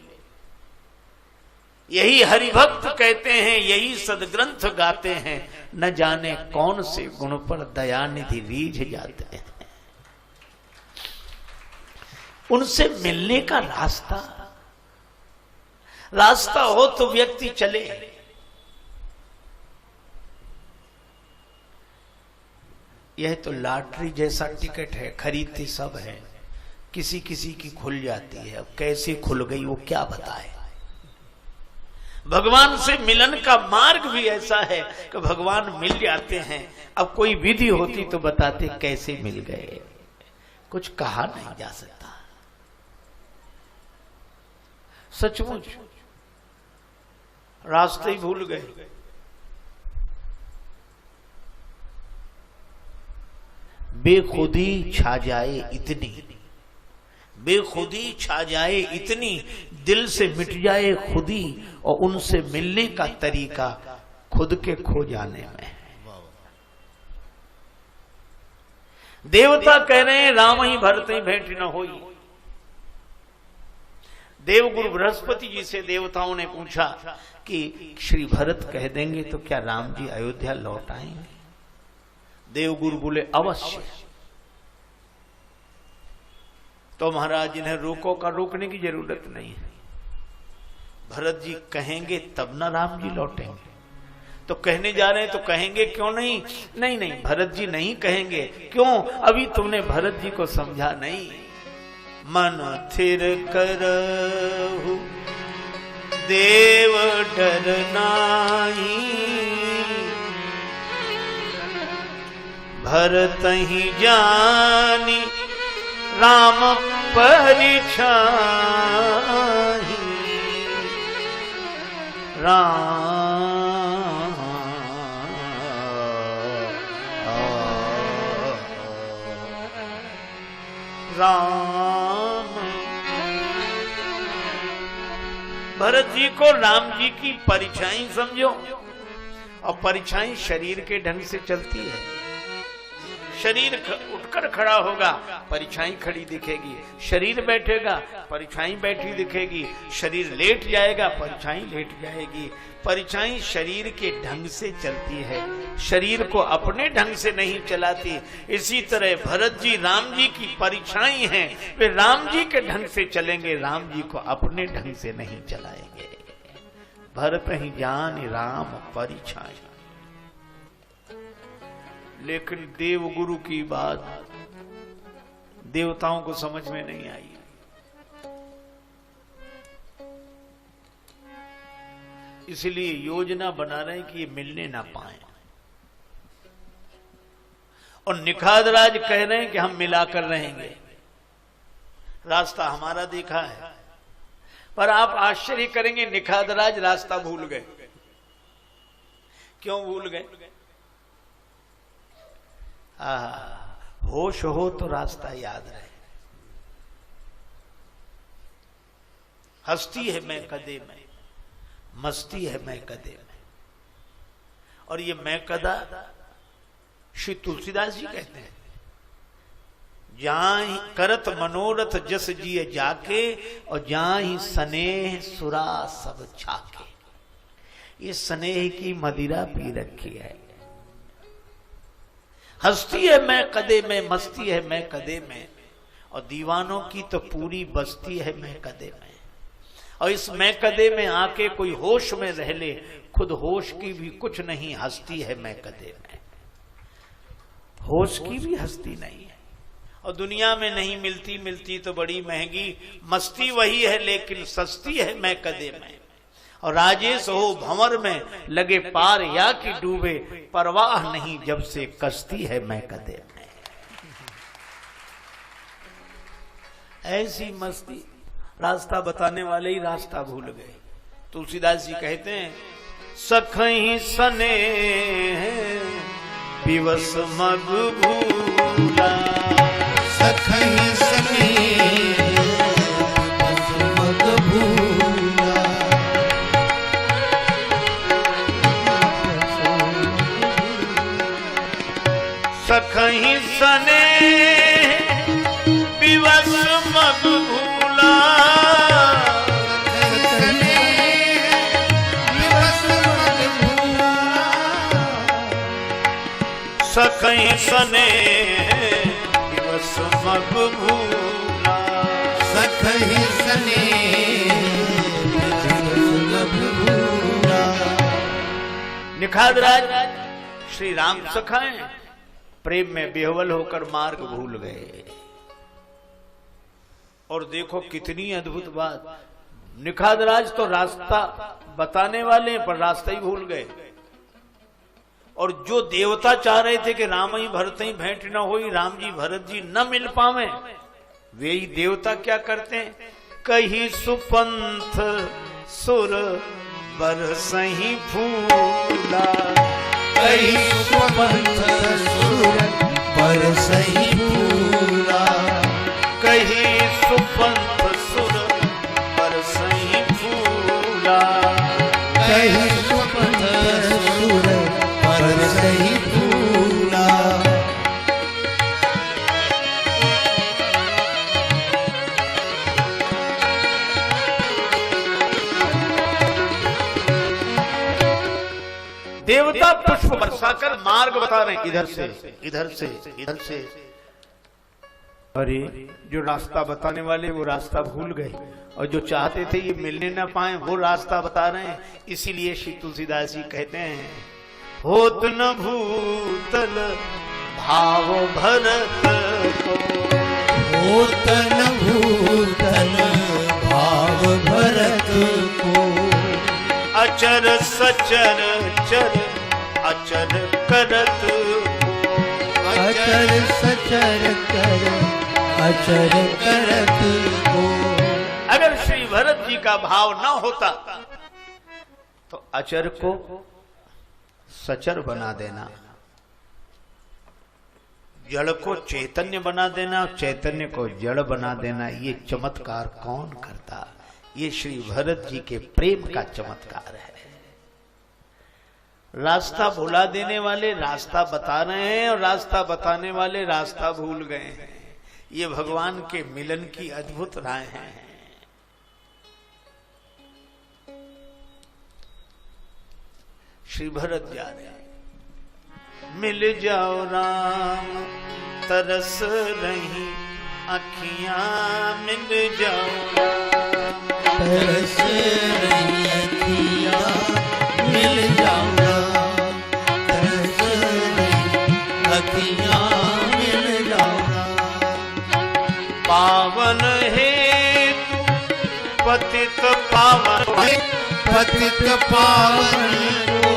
A: यही हरिभक्त कहते हैं, यही सदग्रंथ गाते हैं, न जाने कौन से गुण पर दयानिधि रीझ जाते हैं। उनसे मिलने का रास्ता हो तो व्यक्ति चले। यह तो लॉटरी जैसा टिकट है, खरीदते सब है, किसी किसी की खुल जाती है, अब कैसे खुल गई वो क्या बताए। भगवान से मिलन का मार्ग भी ऐसा है कि भगवान मिल जाते हैं, अब कोई विधि होती तो बताते कैसे मिल गए, कुछ कहा नहीं जा सकता। सचमुच रास्ते ही भूल गए। बेखुदी छा जाए इतनी, बेखुदी छा जाए इतनी, दिल से मिट जाए खुदी, और उनसे मिलने का तरीका खुद के खो जाने में। देवता कह रहे हैं राम ही भरत ही भेंट न होई। देवगुरु बृहस्पति जी से देवताओं ने पूछा कि श्री भरत कह देंगे तो क्या राम जी अयोध्या लौट आएंगे? देवगुरु बोले अवश्य। तो महाराज इन्हें रोको का रोकने की जरूरत नहीं है। भरत जी कहेंगे तब ना राम जी लौटेंगे। तो कहने जा रहे हैं तो कहेंगे क्यों नहीं? नहीं नहीं, भरत जी नहीं कहेंगे। क्यों? अभी तुमने भरत जी को समझा नहीं। मन थिर करहु देव डर नाही, भरत ही जानी राम परिछाही। राम भरत जी को राम जी की परिछाई समझो। और परिछाई शरीर के ढंग से चलती है। शरीर उठकर खड़ा होगा, परिछाई खड़ी दिखेगी। शरीर बैठेगा, परिछाई बैठी दिखेगी। शरीर लेट जाएगा, परिछाई लेट जाएगी। परिछाई शरीर के ढंग से चलती है, शरीर को अपने ढंग से नहीं चलाती। इसी तरह भरत जी राम जी की परिछाई हैं, वे राम जी के ढंग से चलेंगे, राम जी को अपने ढंग से नहीं चलाएंगे। भरत ही जान राम परिछाई। लेकिन देवगुरु की बात देवताओं को समझ में नहीं आई। इसलिए योजना बना रहे हैं कि ये मिलने ना पाए। और निखादराज कह रहे हैं कि हम मिलाकर रहेंगे, रास्ता हमारा देखा है। पर आप आश्चर्य करेंगे, निखादराज रास्ता भूल गए। क्यों भूल गए? होश हो तो रास्ता याद रहे। हस्ती है मैं कदे में, मस्ती है मैं कदे में। और ये मैं कदा श्री तुलसीदास जी कहते हैं, जहां करत मनोरथ जस जिय जाके, और जहां ही स्नेह सुरा सब छाके। ये स्नेह की मदिरा पी रखी है। हस्ती है मैं कदे में, मस्ती है मैं कदे में, और दीवानों की तो पूरी बस्ती है मैं कदे में। और इस मैं कदे में आके कोई होश में रह ले, खुद होश की भी कुछ नहीं हस्ती है मैं कदे में। होश की भी हस्ती नहीं है। और दुनिया में नहीं मिलती, मिलती तो बड़ी महंगी। मस्ती वही है लेकिन सस्ती है मैं कदे में। और राजेश हो भंवर में, लगे पार या कि डूबे, परवाह नहीं जब से कश्ती है मैं कदे में। ऐसी मस्ती, रास्ता बताने वाले ही रास्ता भूल गए। तुलसीदास जी कहते हैं, सखई सने विवश मग भूला,
B: सखई सने मग भूला,
A: सखई सने विवश मग भूला, सखई सने विवश मग भूला,
B: सखई सने मग भूला।
A: निखादराज श्री राम सखाएं प्रेम में बेहवल होकर मार्ग भूल गए। और देखो कितनी अद्भुत बात, निखादराज तो रास्ता बताने वाले पर रास्ता ही भूल गए। और जो देवता चाह रहे थे कि राम ही भरत ही भेंट न होई, राम जी भरत जी न मिल पावे, वे ही देवता क्या करते हैं, कही सुपंथ सुर बरसही फूला,
B: कही सुपंथ सुर बरसही फूला,
A: कही सुपंथ सुर बरसही फूला,
B: कही सुपंथ सुर बरसही फूला।
A: देवता पुष्प बरसाकर मार्ग बता रहे हैं, इधर से इधर से इधर से। अरे जो रास्ता बताने वाले वो रास्ता भूल गए, और जो चाहते थे ये मिलने ना पाए वो रास्ता बता रहे हैं। इसीलिए श्री तुलसीदास जी कहते हैं, होत न भूतल भाव भरत को,
B: होत न भूतल भाव भरत को,
A: अचर सचर चर अचर करत को,
B: अचर सचर कर अचर करत को।
A: अगर श्री भरत जी का भाव न होता तो अचर को सचर बना देना, जड़ को चैतन्य बना देना, चैतन्य को जड़ बना देना, ये चमत्कार कौन करता? ये श्री भरत जी के प्रेम का चमत्कार है। रास्ता भुला देने वाले रास्ता बता रहे हैं और रास्ता बताने वाले रास्ता भूल गए हैं। ये भगवान के मिलन की अद्भुत राह है। श्री भरत जा रहे हैं, मिल जाओ राम तरस रही अखियां, मिल जाओ राम
B: तरस रही अखियां, मिल जाओ राम तरस रही अखियां, मिल जाओ राम।
A: पावन हेतु पतित पावन,
B: पतित पावन को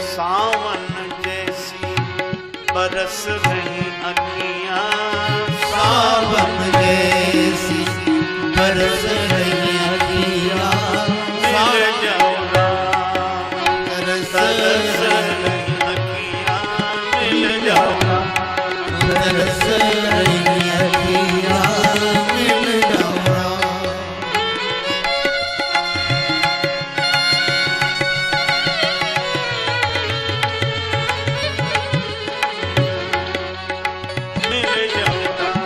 A: सावन जैसी बरस रही अखियां,
B: सावन जैसी बरस रही अखियां,
A: मिल जाओ राम
B: तरस
A: तरस रही अखियां, मिल जाओ राम।
B: तरस रही अखियां, मिल जाओ राम।
A: मिल जाओ राम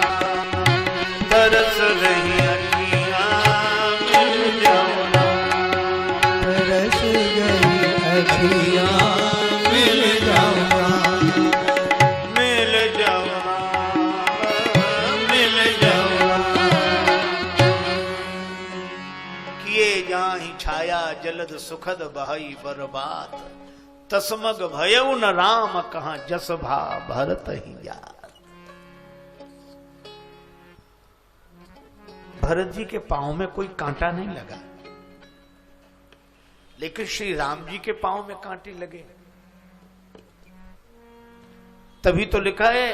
A: तरस रही अखियां, मिल जाओ राम।
B: तरस गई अखियां, मिल जाओ राम।
A: मिल जाओ राम, मिल जाओ राम। किए जाहि छाया जलद सुखद बहई बरबात, तस्मग भयउ न राम कहाँ जस भा भरत ही जात। भरत जी के पांव में कोई कांटा नहीं लगा, लेकिन श्री राम जी के पांव में कांटे लगे। तभी तो लिखा है,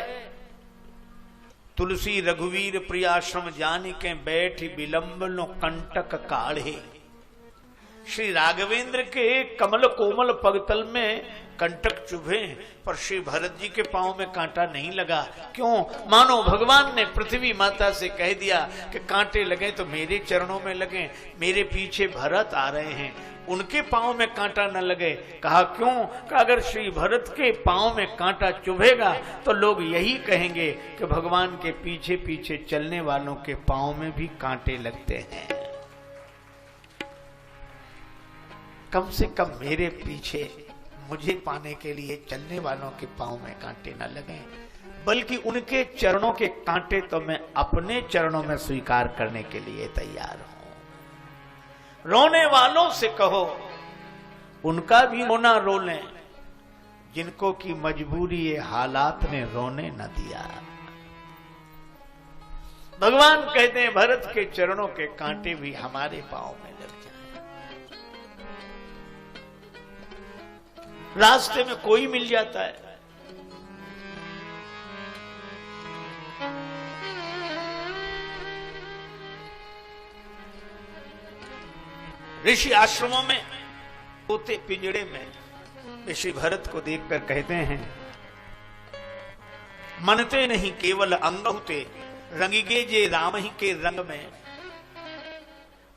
A: तुलसी रघुवीर प्रियाश्रम जानी के बैठ विलंब नो कंटक काढ़े। श्री राघवेंद्र के कमल कोमल पगतल में कंटक चुभे, पर श्री भरत जी के पांव में कांटा नहीं लगा। क्यों? मानो भगवान ने पृथ्वी माता से कह दिया कि कांटे लगे तो मेरे चरणों में लगे, मेरे पीछे भरत आ रहे हैं, उनके पांव में कांटा न लगे। कहा क्यों? कि अगर श्री भरत के पांव में कांटा चुभेगा तो लोग यही कहेंगे कि भगवान के पीछे पीछे चलने वालों के पांव में भी कांटे लगते हैं। कम से कम मेरे पीछे मुझे पाने के लिए चलने वालों के पांव में कांटे न लगे, बल्कि उनके चरणों के कांटे तो मैं अपने चरणों में स्वीकार करने के लिए तैयार हूं। रोने वालों से कहो उनका भी रोना रो लें, जिनको की मजबूरी ये हालात ने रोने न दिया। भगवान कहते हैं भरत के चरणों के कांटे भी हमारे पांव में लग जाए। रास्ते में कोई मिल जाता है, ऋषि आश्रमों में तोते पिंजड़े में श्री भरत को देखकर कहते हैं, मनते नहीं केवल अंग होते, रंगिगे जे राम ही के रंग में।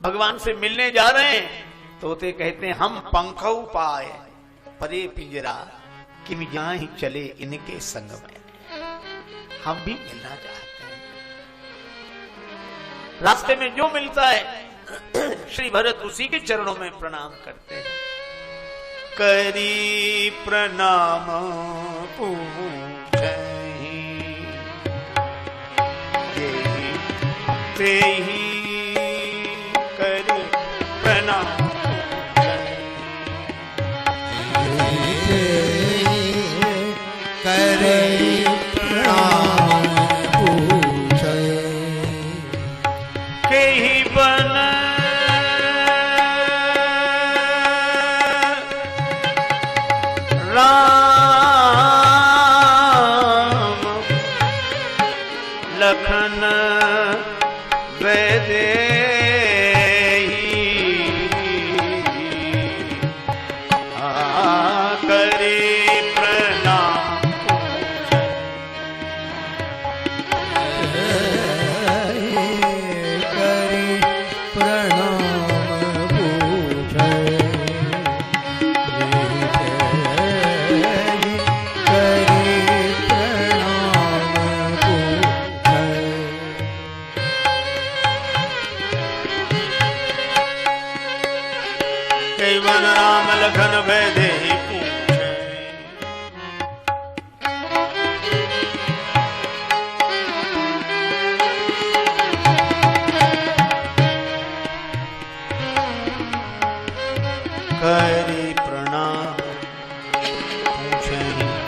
A: भगवान से मिलने जा रहे हैं, तोते कहते हैं हम पंखौ पाए परे पिंजरा, किम जाहि चले इनके संग में। हम भी मिलना चाहते हैं। रास्ते में जो मिलता है श्री भरत उसी के चरणों में प्रणाम करते हैं। करी प्रणाम पूछहि ते ही कर प्रणाम
B: करे प्रणाम पूछे
A: के ही बन राम लखन वैदेही करे प्रणाम
B: करे प्रणाम पूछे करे प्रणाम पूछे
A: कई बन राम लखन वैदेही पूछे करी प्रणाम पूछे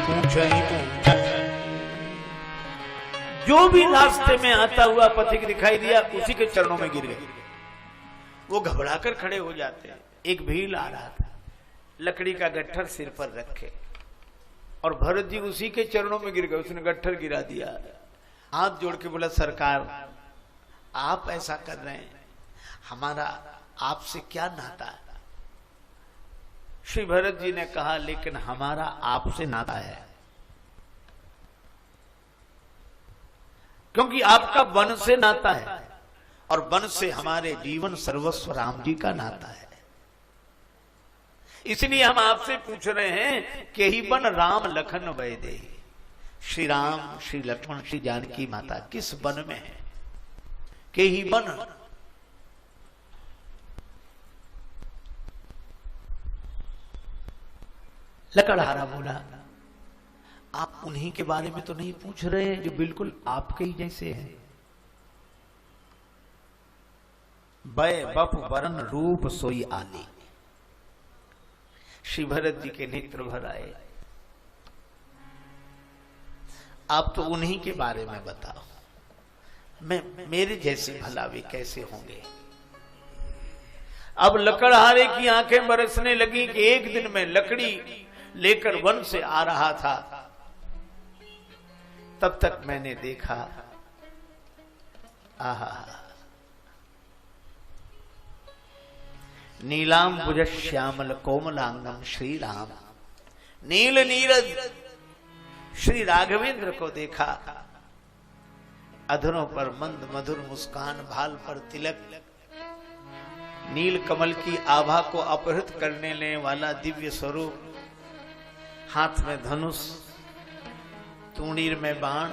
A: पूछे पूछे। जो भी रास्ते में आता हुआ पथिक दिखाई दिया उसी के चरणों में गिर गए। वो घबराकर खड़े हो जाते हैं। एक भील आ रहा था, लकड़ी का गट्ठर सिर पर रखे, और भरत जी उसी के चरणों में गिर गए। उसने गट्ठर गिरा दिया, हाथ जोड़ के बोला, सरकार आप ऐसा कर रहे हैं, हमारा आपसे क्या नाता है? श्री भरत जी ने कहा, लेकिन हमारा आपसे नाता है, क्योंकि आपका वन से नाता है और वन से हमारे जीवन सर्वस्व राम जी का नाता है। इसलिए हम आपसे पूछ रहे हैं कि ही बन राम लखन वैदेही। श्री राम, श्री लक्ष्मण, श्री जानकी माता किस वन में है? के ही बन। लकड़हारा बोला, आप उन्हीं के बारे में तो नहीं पूछ रहे हैं जो बिल्कुल आपके ही जैसे हैं। बय बप वरन रूप सोई आली। श्री भरत जी के नेत्र भर आए। आप तो उन्हीं के बारे में बताओ, मेरे जैसे भला वे कैसे होंगे? अब लकड़हारे की आंखें बरसने लगी कि एक दिन मैं लकड़ी लेकर वन से आ रहा था, तब तक मैंने देखा, आहा, नीलांबुज श्यामल कोमलांगम श्री राम। नील नीरज श्री राघवेंद्र को देखा, अधरों पर मंद मधुर मुस्कान, भाल पर तिलक, नील कमल की आभा को अपहृत करने लेने वाला दिव्य स्वरूप, हाथ में धनुष, तूणीर में बाण,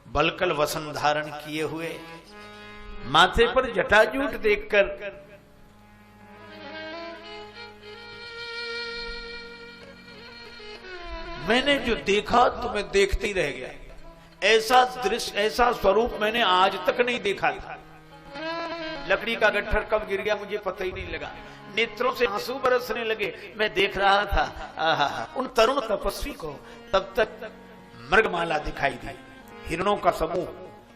A: बलकल वसन धारण किए हुए, माथे पर जटाजूट देखकर मैंने जो देखा तो मैं देखते ही रह गया। ऐसा दृश्य, ऐसा स्वरूप मैंने आज तक नहीं देखा था। लकड़ी का गट्ठर कब गिर गया मुझे पता ही नहीं लगा। नेत्रों से आंसू बरसने लगे। मैं देख रहा था आहा, उन तरुण तपस्वी को। तब तक मृगमाला दिखाई दी, हिरणों का समूह,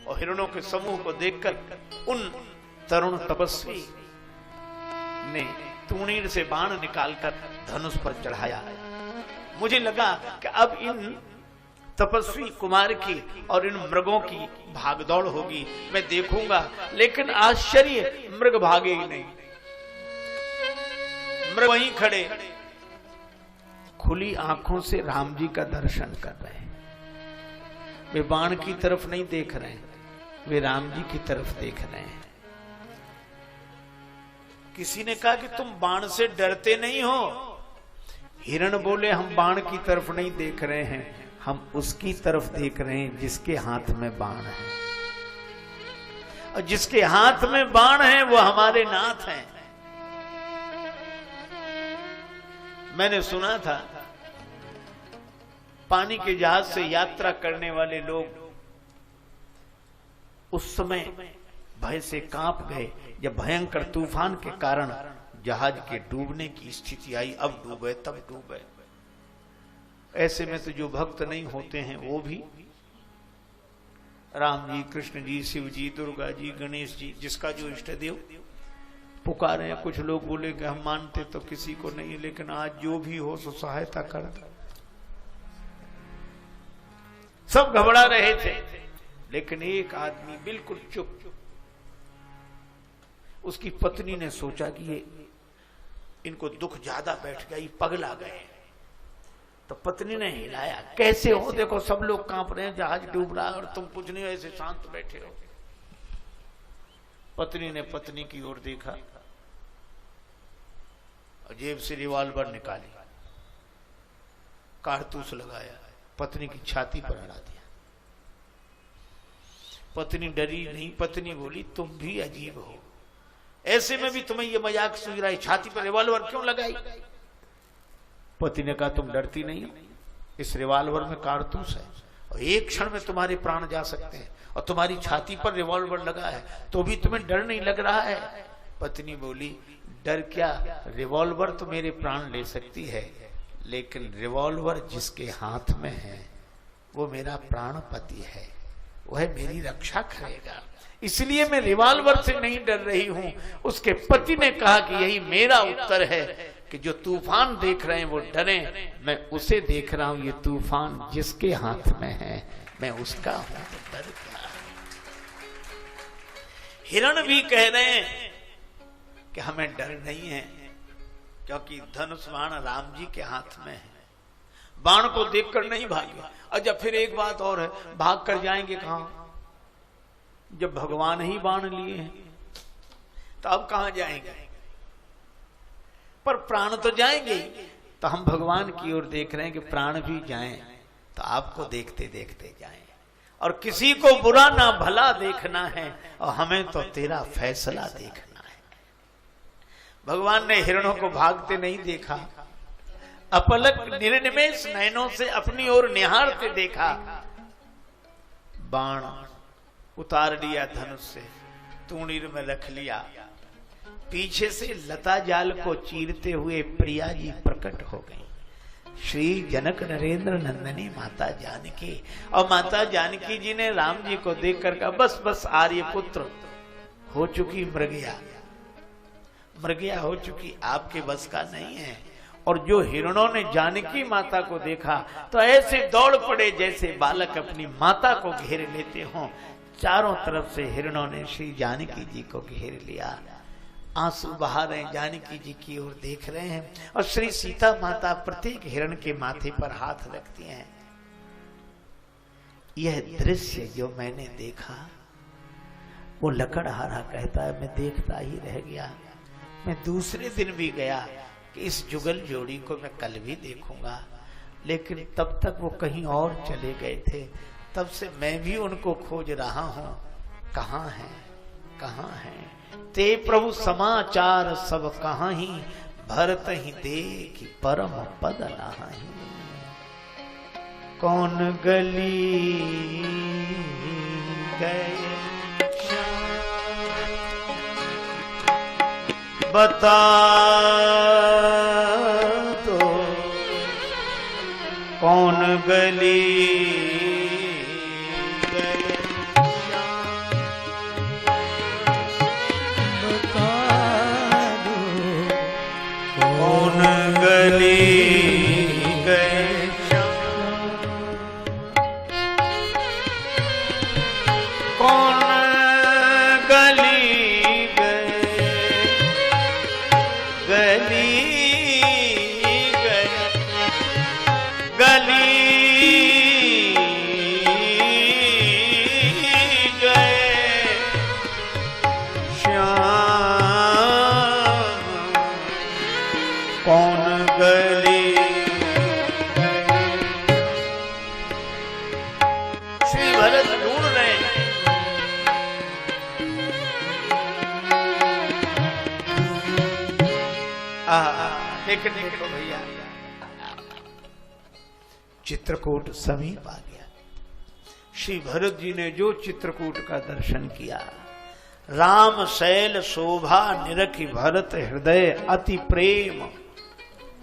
A: और हिरणों के समूह को देखकर उन तरुण तपस्वी ने तूणीर से बाण निकालकर धनुष पर चढ़ाया। मुझे लगा कि अब इन तपस्वी कुमार की और इन मृगों की भागदौड़ होगी, मैं देखूंगा। लेकिन आश्चर्य, मृग भागे ही नहीं। मृग वहीं खड़े खुली आंखों से राम जी का दर्शन कर रहे हैं। वे बाण की तरफ नहीं देख रहे हैं, वे राम जी की तरफ देख रहे हैं। किसी ने कहा कि तुम बाण से डरते नहीं हो? हिरण बोले, हम बाण की तरफ नहीं देख रहे हैं, हम उसकी तरफ देख रहे हैं जिसके हाथ में बाण है, और जिसके हाथ में बाण है वो हमारे नाथ हैं। मैंने सुना था पानी के जहाज से यात्रा करने वाले लोग उस समय भय से कांप गए जब भयंकर तूफान के कारण जहाज के डूबने की स्थिति आई। अब डूबे तब डूबे। ऐसे में तो जो भक्त नहीं होते हैं वो भी राम जी, कृष्ण जी, शिव जी, दुर्गा जी, गणेश जी, जिसका जो इष्ट देव पुकारे हैं। कुछ लोग बोले कि हम मानते तो किसी को नहीं, लेकिन आज जो भी हो सो सहायता कर। सब घबरा रहे थे, लेकिन एक आदमी बिल्कुल चुप। उसकी पत्नी ने सोचा कि ये इनको दुख ज्यादा बैठ गया, ये पगला गए। तो पत्नी ने हिलाया, कैसे हो, देखो सब लोग कांप रहे हैं, जहाज डूब रहा है और तुम कुछ नहीं, ऐसे शांत बैठे हो। पत्नी ने पत्नी की ओर देखा और जेब से रिवॉल्वर निकाली, कारतूस लगाया, पत्नी की छाती पर अड़ा दिया। पत्नी डरी नहीं। पत्नी बोली, तुम भी अजीब हो, ऐसे में भी तुम्हें ये मजाक सूझ रहा है, छाती पर रिवॉल्वर क्यों लगाई? पति ने कहा, तुम डरती नहीं हो? इस रिवॉल्वर में कारतूस है और एक क्षण में तुम्हारे प्राण जा सकते हैं, और तुम्हारी छाती पर रिवॉल्वर लगा है तो भी तुम्हें डर नहीं लग रहा है? पत्नी बोली, डर क्या, रिवॉल्वर तो मेरे प्राण ले सकती है, लेकिन रिवॉल्वर जिसके हाथ में है वो मेरा प्राणपति है, वह मेरी रक्षा करेगा, इसलिए मैं रिवॉल्वर से नहीं डर रही हूं। उसके पति ने कहा कि यही मेरा उत्तर है कि जो तूफान देख रहे हैं वो डरे, मैं उसे देख रहा हूं, ये तूफान जिसके हाथ में है मैं उसका हूं, तो डर क्या। हिरण भी कह रहे हैं कि हमें डर नहीं है, क्योंकि धनुष बाण राम जी के हाथ में है, बाण को देखकर नहीं भागे। अच्छा, फिर एक बात और है, भाग कर जाएंगे कहां? जब भगवान ही बाण लिए हैं तो अब कहां जाएंगे? पर प्राण तो जाएंगे ही। तो हम भगवान की ओर देख रहे हैं कि प्राण भी जाएं तो आपको देखते देखते जाएं, और किसी को बुरा ना भला देखना है, और हमें तो तेरा फैसला देखना है। भगवान ने हिरणों को भागते नहीं देखा, अपलक निर्निमेष नयनों से अपनी ओर निहारते देखा। बाण उतार लिया धनुष से, तूणीर में रख लिया, पीछे से लता जाल को चीरते हुए प्रिया जी प्रकट हो गई। श्री जनक नरेंद्र नंदनी माता जानकी, और माता जानकी जी ने राम जी को देखकर कहा, बस बस आर्यपुत्र हो चुकी मृगया, मृगया हो चुकी, आपके बस का नहीं है। और जो हिरणों ने जानकी माता को देखा तो ऐसे दौड़ पड़े जैसे बालक अपनी माता को घेर लेते हों। चारों तरफ से हिरणों ने श्री जानकी जी को घेर लिया, आंसू बहा रहे, जानकी जी की ओर देख रहे हैं, और श्री सीता माता प्रत्येक हिरण के माथे पर हाथ रखती हैं। यह दृश्य जो मैंने देखा, वो लकड़हारा कहता है, मैं देखता ही रह गया। मैं दूसरे दिन भी गया कि इस जुगल जोड़ी को मैं कल भी देखूंगा, लेकिन तब तक वो कहीं और चले गए थे। तब से मैं भी उनको खोज रहा हूं, कहां है, कहां है। ते प्रभु समाचार सब कहां ही, भरत ही देख परम पद नाही। कौन गली गए बता दो, कौन गली देखो भैया, चित्रकूट समीप आ गया। श्री भरत जी ने जो चित्रकूट का दर्शन किया, राम शैल शोभा निरखि भरत हृदय अति प्रेम,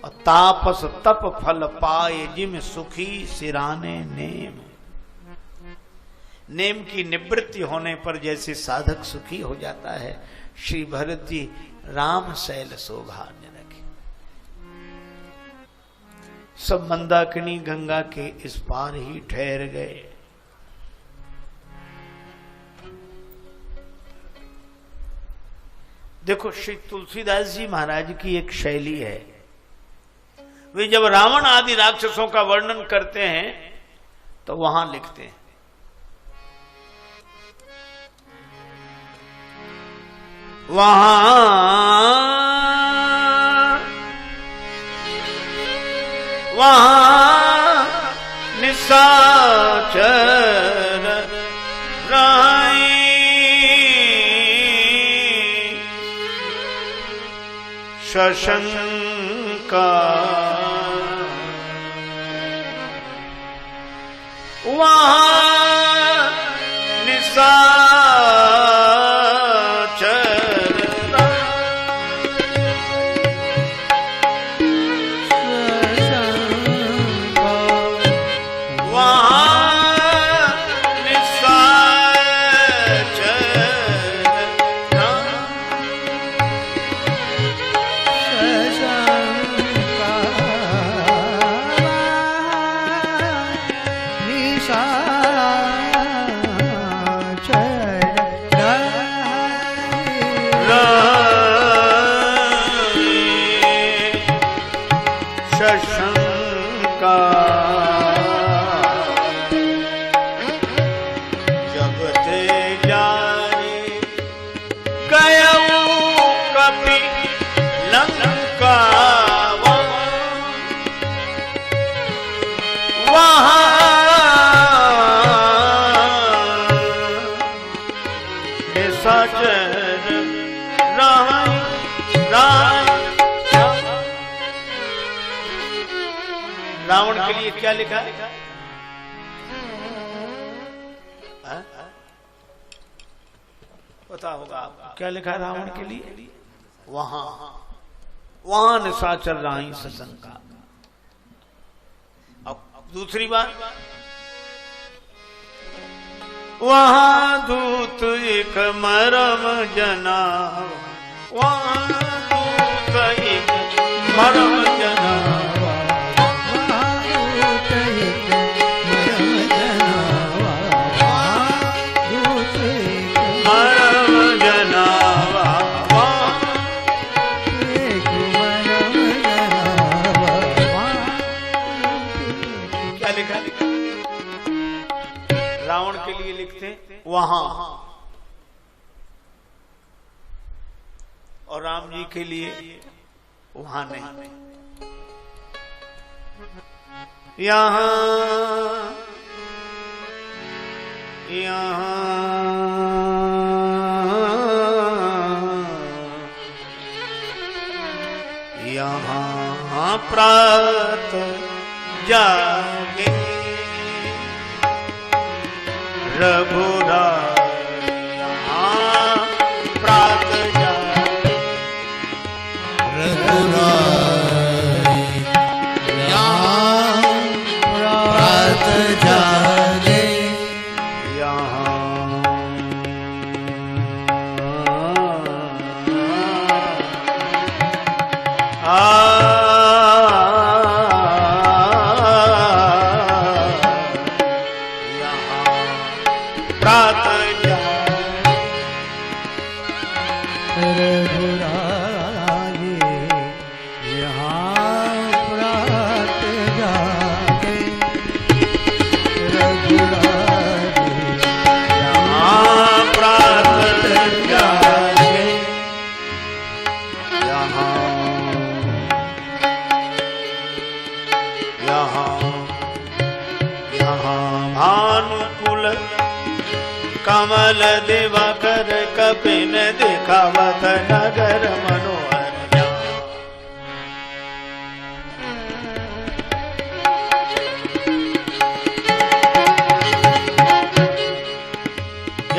A: और तापस तप फल पाए जिम सुखी सिराने नेम। नेम की निवृत्ति होने पर जैसे साधक सुखी हो जाता है, श्री भरत जी राम शैल शोभा निरखि। सब मंदाकिनी गंगा के इस पार ही ठहर गए। देखो श्री तुलसीदास जी महाराज की एक शैली है, वे जब रावण आदि राक्षसों का वर्णन करते हैं तो वहां लिखते हैं, वहां निशाचर राई शशंका, वहां निशाचर रावण के लिए क्या लिखा है? पता होगा आपको क्या लिखा है रावण के लिए? वहां निशाचर राही सशंका। अब दूसरी बात, वहां दूत एक मरम जना, वहां दूत एक मरम जना, रावण के लिए लिखते वहां, और राम जी के लिए वहां नहीं। यहां यहां प्रात जागे रघुराय, यहाँ प्रात जागे
B: रघुराय, यहाँ प्रात जागे,
A: कमल दिवाकर कपिन दिखावत नगर मनोहर।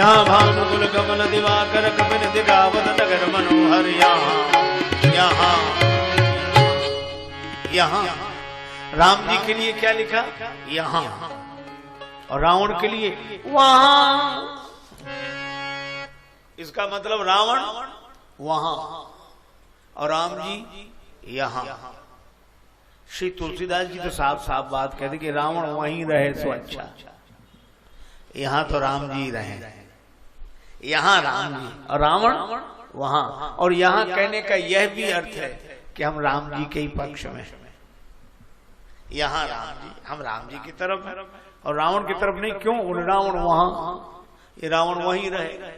A: यहाँ भानुकुल कमल दिवाकर कपिल दिखावत नगर मनोहर यहाँ यहाँ राम जी के लिए क्या लिखा? यहाँ। और रावण के लिए वहां। इसका मतलब रावण वहां और राम जी यहां। श्री तुलसीदास जी तो साफ साफ बात कहते कि रावण वहीं रहे सो अच्छा, यहां तो राम जी रहे। यहां राम जी और रावण वहां। और यहां कहने का यह भी अर्थ है कि हम राम जी के ही पक्ष में। यहां राम जी, हम राम जी की तरफ हैं और रावण की तरफ नहीं। क्यों? रावण वहां, ये रावण वहीं रहे।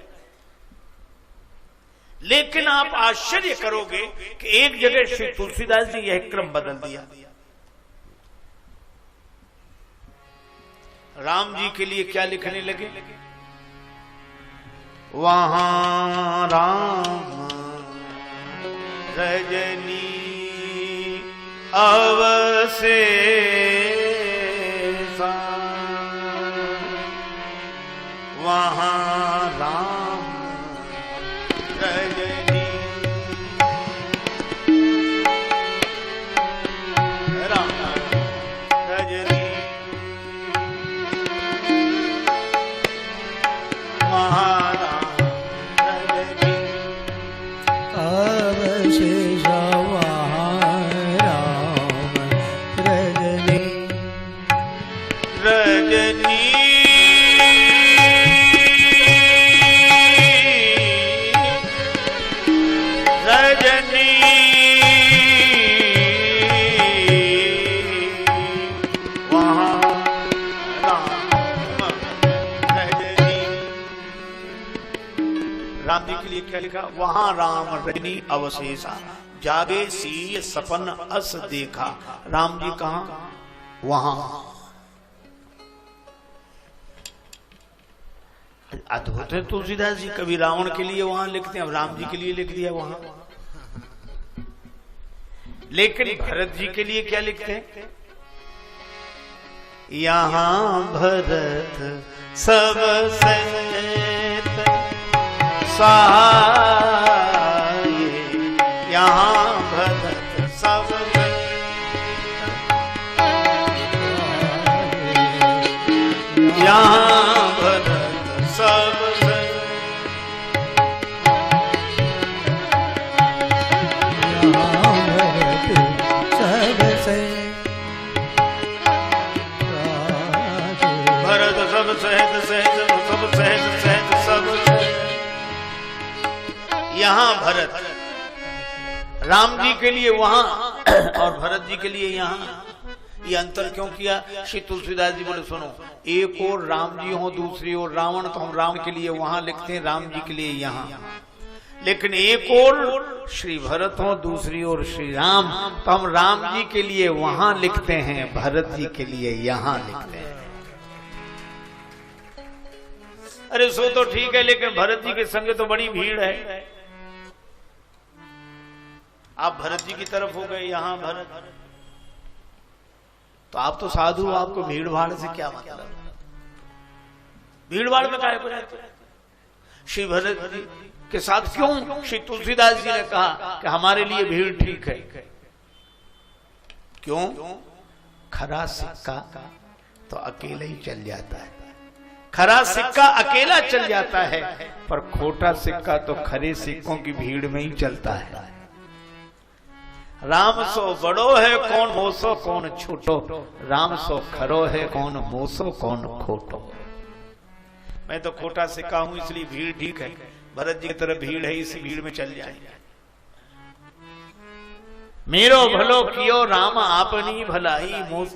A: लेकिन आप आश्चर्य करोगे कि एक जगह श्री तुलसीदास जी यह क्रम बदल दिया। राम जी के लिए क्या लिखने लगे? वहां राम रजनी अवशेषा, वहां राम रजनी राम रजनी वहां राम रजनी
B: अवशेष वहां राम रजनी
A: रजनी रजनी वहां राम रजनी। राम जी के लिए क्या लिखा? वहां राम रजनी अवशेषा, जागे सीय सपन अस देखा। राम जी कहां? वहां। अद्भुत है तुलसीदास जी, कभी रावण के लिए वहां लिखते हैं, अब राम जी के लिए लिख दिया वहां। लेकिन भरत जी के लिए क्या लिखते हैं? यहां भरत सब सहित सहाय, यहां भरत सब यहां भरत सब भरत सब सहित सहित सब सहित सहित सब यहाँ भरत। राम जी के लिए वहां और भरत जी के लिए यहाँ। ये अंतर क्यों किया? श्री तुलसीदास जी बोले सुनो, एक और राम जी हो, दूसरी ओर रावण, तो हम राम के लिए वहां लिखते हैं, राम जी के लिए यहाँ। लेकिन एक और श्री भरत हो, दूसरी ओर श्री राम, तो हम राम जी के लिए वहां लिखते हैं, भरत जी के लिए यहाँ लिखते हैं। अरे सो तो ठीक है, लेकिन भरत जी के संग तो बड़ी भीड़ है। आप भरत जी की तरफ हो गए, यहाँ भरत, तो आप तो साधु, आपको भीड़ भाड़ से क्या मतलब? भीड़ भाड़ में काहे को रहते? श्री भरत जी के साथ क्यों? श्री तुलसीदास जी ने कहा कि हमारे लिए भीड़ ठीक है। क्यों? खरा सिक्का तो अकेले ही चल जाता है, खरा सिक्का अकेला चल जाता है, पर खोटा सिक्का तो खरे सिक्कों की भीड़ में ही चलता है। राम सो बड़ो है कौन मोसो कौन छोटो, राम सो खरो है कौन मोसो कौन खोटो। मैं तो खोटा सिक्का हूं, इसलिए भीड़ ठीक है। भरत जी की तरह भीड़ है, इसी भीड़ में चल जाए। मेरो भलो कियो राम आपनी भलाई मोस।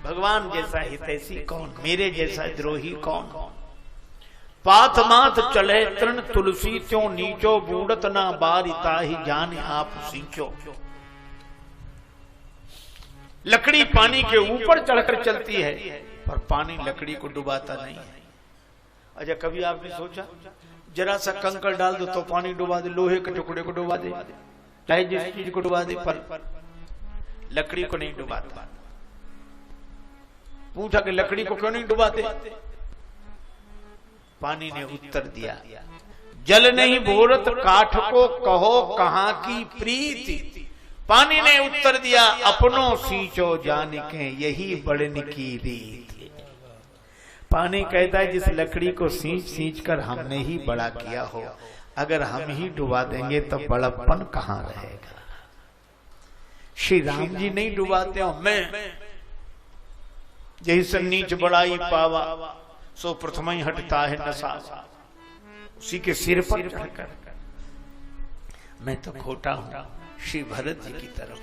A: भगवान जैसा हितैषी कौन, मेरे जैसा द्रोही कौन। पाथ माथ चले तृण तुलसी त्यों नीचो, बूढ़त ना बारिता ही जान आप सींचो। लकड़ी पानी के ऊपर चढ़कर चलती है, पर पानी लकड़ी को डुबाता नहीं है। अच्छा, कभी आपने सोचा जरा सा कंकड़ डाल दो तो पानी डुबा दे, लोहे के टुकड़े को डुबा दे, चाहे जिस चीज को डुबा दे, पर लकड़ी को नहीं डुबाता। पूछा कि लकड़ी को क्यों नहीं डुबाते? पानी ने उत्तर दिया, जल नहीं भोरत काठ को कहो कहां की प्रीति। पानी ने उत्तर दिया, अपनों सींचो जानिके यही बढ़ने की रीत। पानी कहता है, जिस लकड़ी को सींच सींच कर हमने ही बड़ा किया हो, अगर हम ही डुबा देंगे तो बड़प्पन कहां रहेगा। श्री राम जी नहीं डुबाते हो, मैं जैसे नीच बड़ाई पावा सो प्रथम ही हटता है नशा, उसी के सिर पर चढ़कर मैं तो खोटा हूं। श्री भरत जी की तरफ,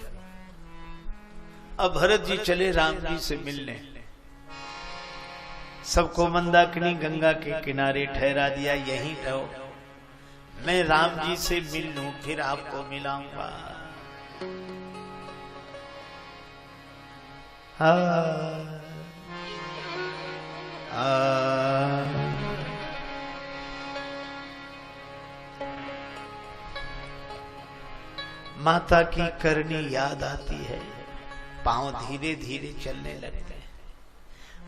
A: अब भरत जी चले राम जी से मिलने, सबको मंदाकिनी गंगा के किनारे ठहरा दिया, यहीं रहो, मैं राम जी से मिल लूं फिर आपको मिलाऊंगा। माता की करनी याद आती है, पांव धीरे धीरे चलने लगते हैं।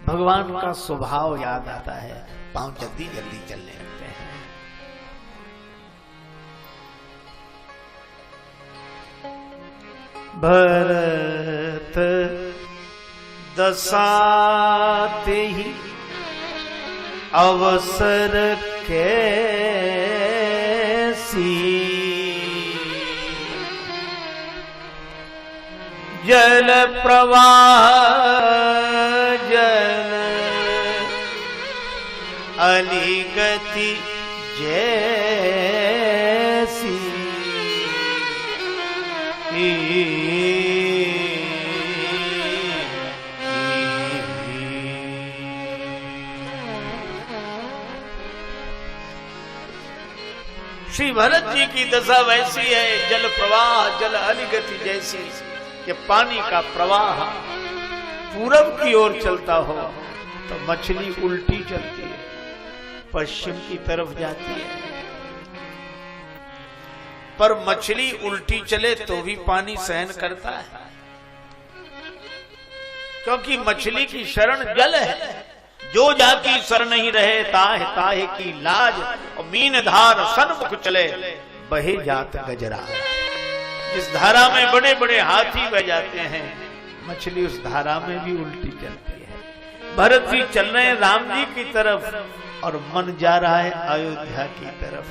A: भगवान का स्वभाव याद आता है, पांव जल्दी जल्दी चलने लगते हैं। भरत दसाते ही अवसर कैसी, जल प्रवाह जल अलिगति जैसी। श्री भरत जी की दशा वैसी है, जल प्रवाह जल अलिगति जैसी, कि पानी का प्रवाह पूरब की ओर चलता हो तो मछली उल्टी चलती है, पश्चिम की तरफ जाती है। पर मछली उल्टी चले तो भी पानी सहन करता है, क्योंकि मछली की शरण जल है। जो जाकी शरण नहीं रहे ताहे ताहे की लाज, और मीन धार सन्मुख चले बहे जात गजरा। इस धारा में बड़े बड़े हाथी बह जाते हैं, मछली उस धारा में भी उल्टी चलती है। भरत जी चल रहे हैं राम जी की तरफ और मन जा रहा है अयोध्या की तरफ।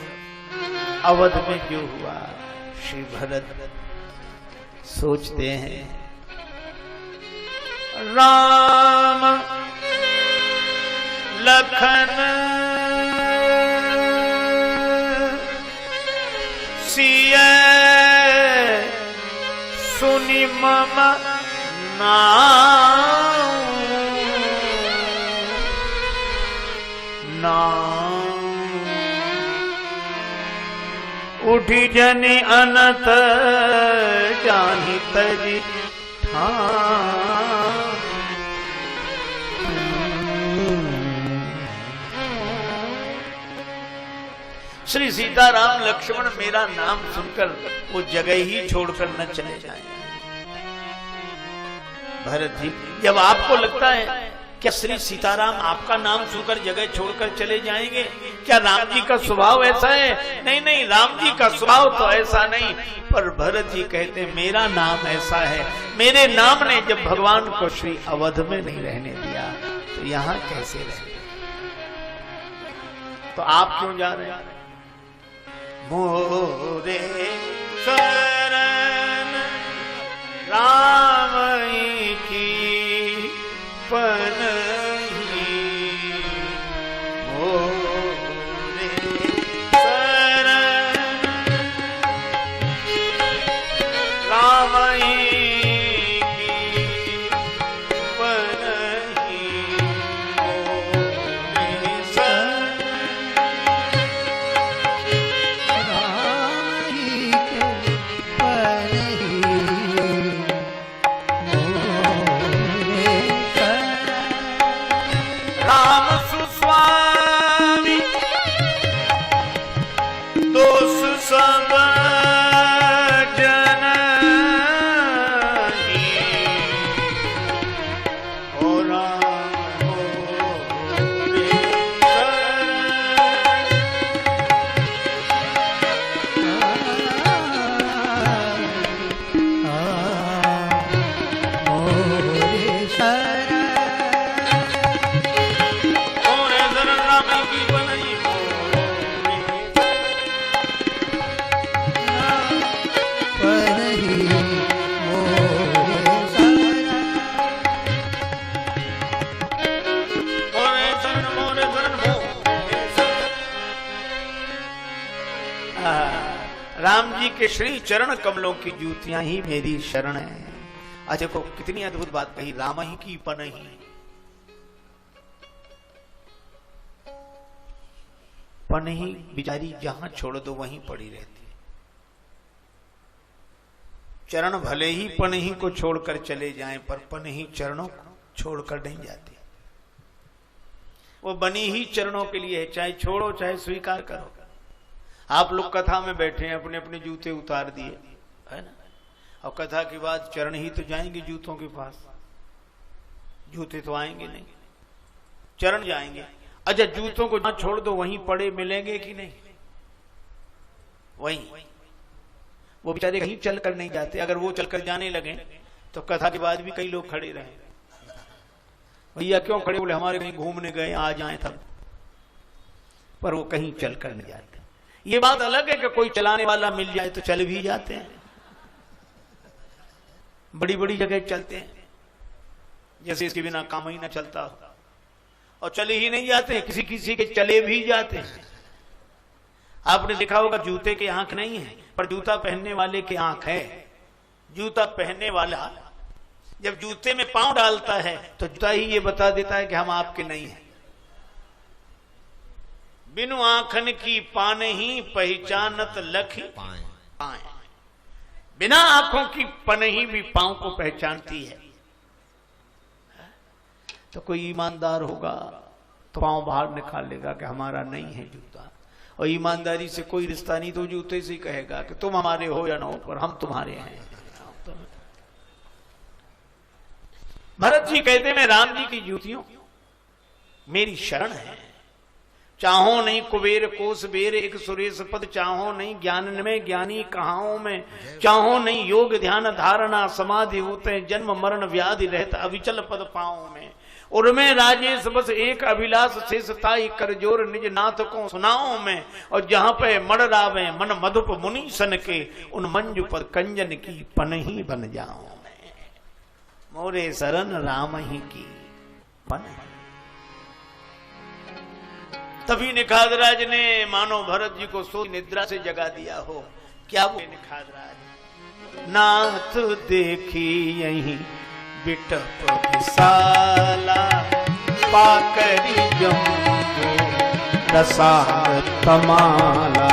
A: अवध में जो हुआ, श्री भरत सोचते हैं, राम लखन सिया सुनि मम नाम उठी जनि अनत जानि तजी ठाम। श्री सीताराम लक्ष्मण मेरा नाम सुनकर वो जगह ही छोड़कर न चले जाएं। भरत जी, जब आपको लगता है क्या श्री सीताराम आपका नाम सुनकर जगह छोड़कर चले जाएंगे, क्या राम जी का स्वभाव ऐसा है? नहीं नहीं, राम जी का स्वभाव तो ऐसा नहीं, पर भरत जी कहते मेरा नाम ऐसा है। मेरे नाम ने जब भगवान को श्री अवध में नहीं रहने दिया तो यहाँ कैसे रहे? तो आप क्यों जा रहे हैं? मोरे शरण राम की पनही, मोरे शरण राम की पनही, मोरे शरण राम जी के श्री चरण कमलों की जूतियां ही मेरी शरण है। अच्छा को कितनी अद्भुत बात कही, राम ही की पनही। पनही बिचारी जहां छोड़ दो वहीं पड़ी रहती है। चरण भले ही पनही को छोड़कर चले जाएं, पर पनही चरणों को छोड़कर नहीं जाती। वो बनी ही चरणों के लिए है, चाहे छोड़ो चाहे स्वीकार करो। आप लोग कथा में बैठे हैं, अपने अपने जूते उतार दिए है ना, और कथा के बाद चरण ही तो जाएंगे जूतों के पास, जूते तो आएंगे नहीं, चरण जाएंगे। अच्छा जूतों को जहां छोड़ दो वहीं पड़े मिलेंगे कि नहीं? वहीं। वो बेचारे कहीं चलकर नहीं जाते। अगर वो चलकर जाने लगे तो कथा के बाद भी कई लोग खड़े रहे, भैया क्यों खड़े? बोले हमारे कहीं घूमने गए, आ जाए तब। पर वो कहीं चलकर नहीं जाते। ये बात अलग है कि कोई चलाने वाला मिल जाए तो चल भी जाते हैं, बड़ी बड़ी जगह चलते हैं, जैसे इसके बिना काम ही ना चलता हो। और चले ही नहीं जाते, किसी किसी के चले भी जाते हैं। आपने देखा होगा जूते की आंख नहीं है, पर जूता पहनने वाले की आंख है। जूता पहनने वाला जब जूते में पांव डालता है तो जूता ही ये बता देता है कि हम आपके नहीं हैं। बिनु आंखन की पान ही पहचानत लखी पाए। बिना आंखों की पनही भी पांव को पहचानती है। तो कोई ईमानदार होगा तो पांव बाहर निकाल लेगा कि हमारा नहीं है जूता। और ईमानदारी से कोई रिश्ता नहीं तो जूते से ही कहेगा कि तुम हमारे हो या ना हो, पर हम तुम्हारे हैं। भरत जी कहते मैं राम जी की जूतियों मेरी शरण है। चाहो नहीं कुबेर कोस बेर एक सुरेश पद, चाहो नहीं ज्ञान में ज्ञानी कहाओं में, चाहो नहीं योग ध्यान धारणा समाधि होते जन्म मरण व्याधि रहता अविचल पद पाओ में। उर्मे राजेश बस एक अभिलाष शेष ताई कर जोर निज नाथ को सुनाओ में। और जहां पे मड़ रावे मन मधुप मुनि सन के, उन मंजू पर कंजन की पनही बन जाओ में। मोरे शरण राम ही की पनही। तभी निखादराज ने मानो भरत जी को सो निद्रा से जगा दिया हो। क्या वो निखादराज? नाथ देखी यही बिटप विशाला, पाकरी जम्बो रसाल तमाला।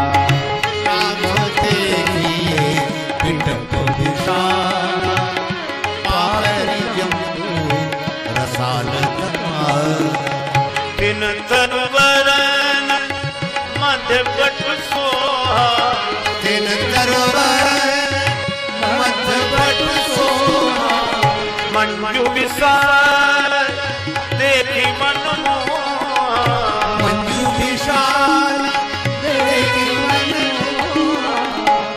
B: नाथ देखिए बिटप विशाला, पाकरी जम्बो रसाल तमाला।
A: दिन तरवरन मध्य बट सोहा,
B: दिन तरवरन मध्य बट सोहा।
A: मंजू विशाल देखी मन मोहा,
B: मंजू विशाल देखी मन मोहा।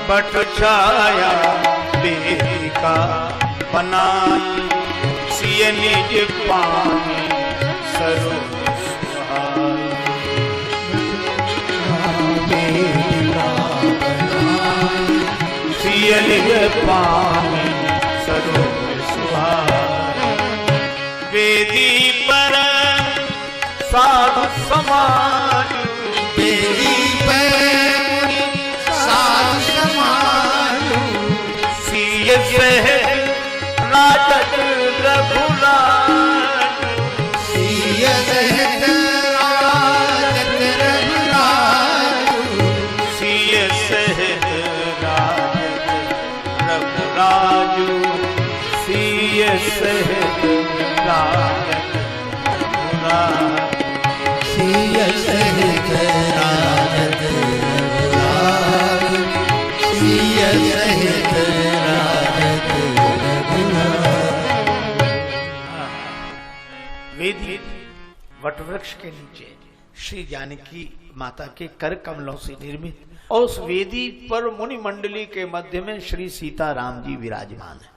A: बट छाया बेका बनाई, सिय निज पानी सरो पानी सरो सुहाई। वेदी पर साधु समाज,
B: बेदी पर साधु समाज।
A: सिय सह राजत रघुराज,
B: सिय सह राजत रघुराज।
A: सिय सह राजू, सिय सह राजत रघुराज।
B: सिय सह राजत रघुराज। सिय सह राजत रघुराज।
A: वेदी वटवृक्ष के नीचे श्री जानकी माता के कर कमलों से निर्मित, और उस वेदी पर मुनि मंडली के मध्य में श्री सीता राम जी विराजमान है।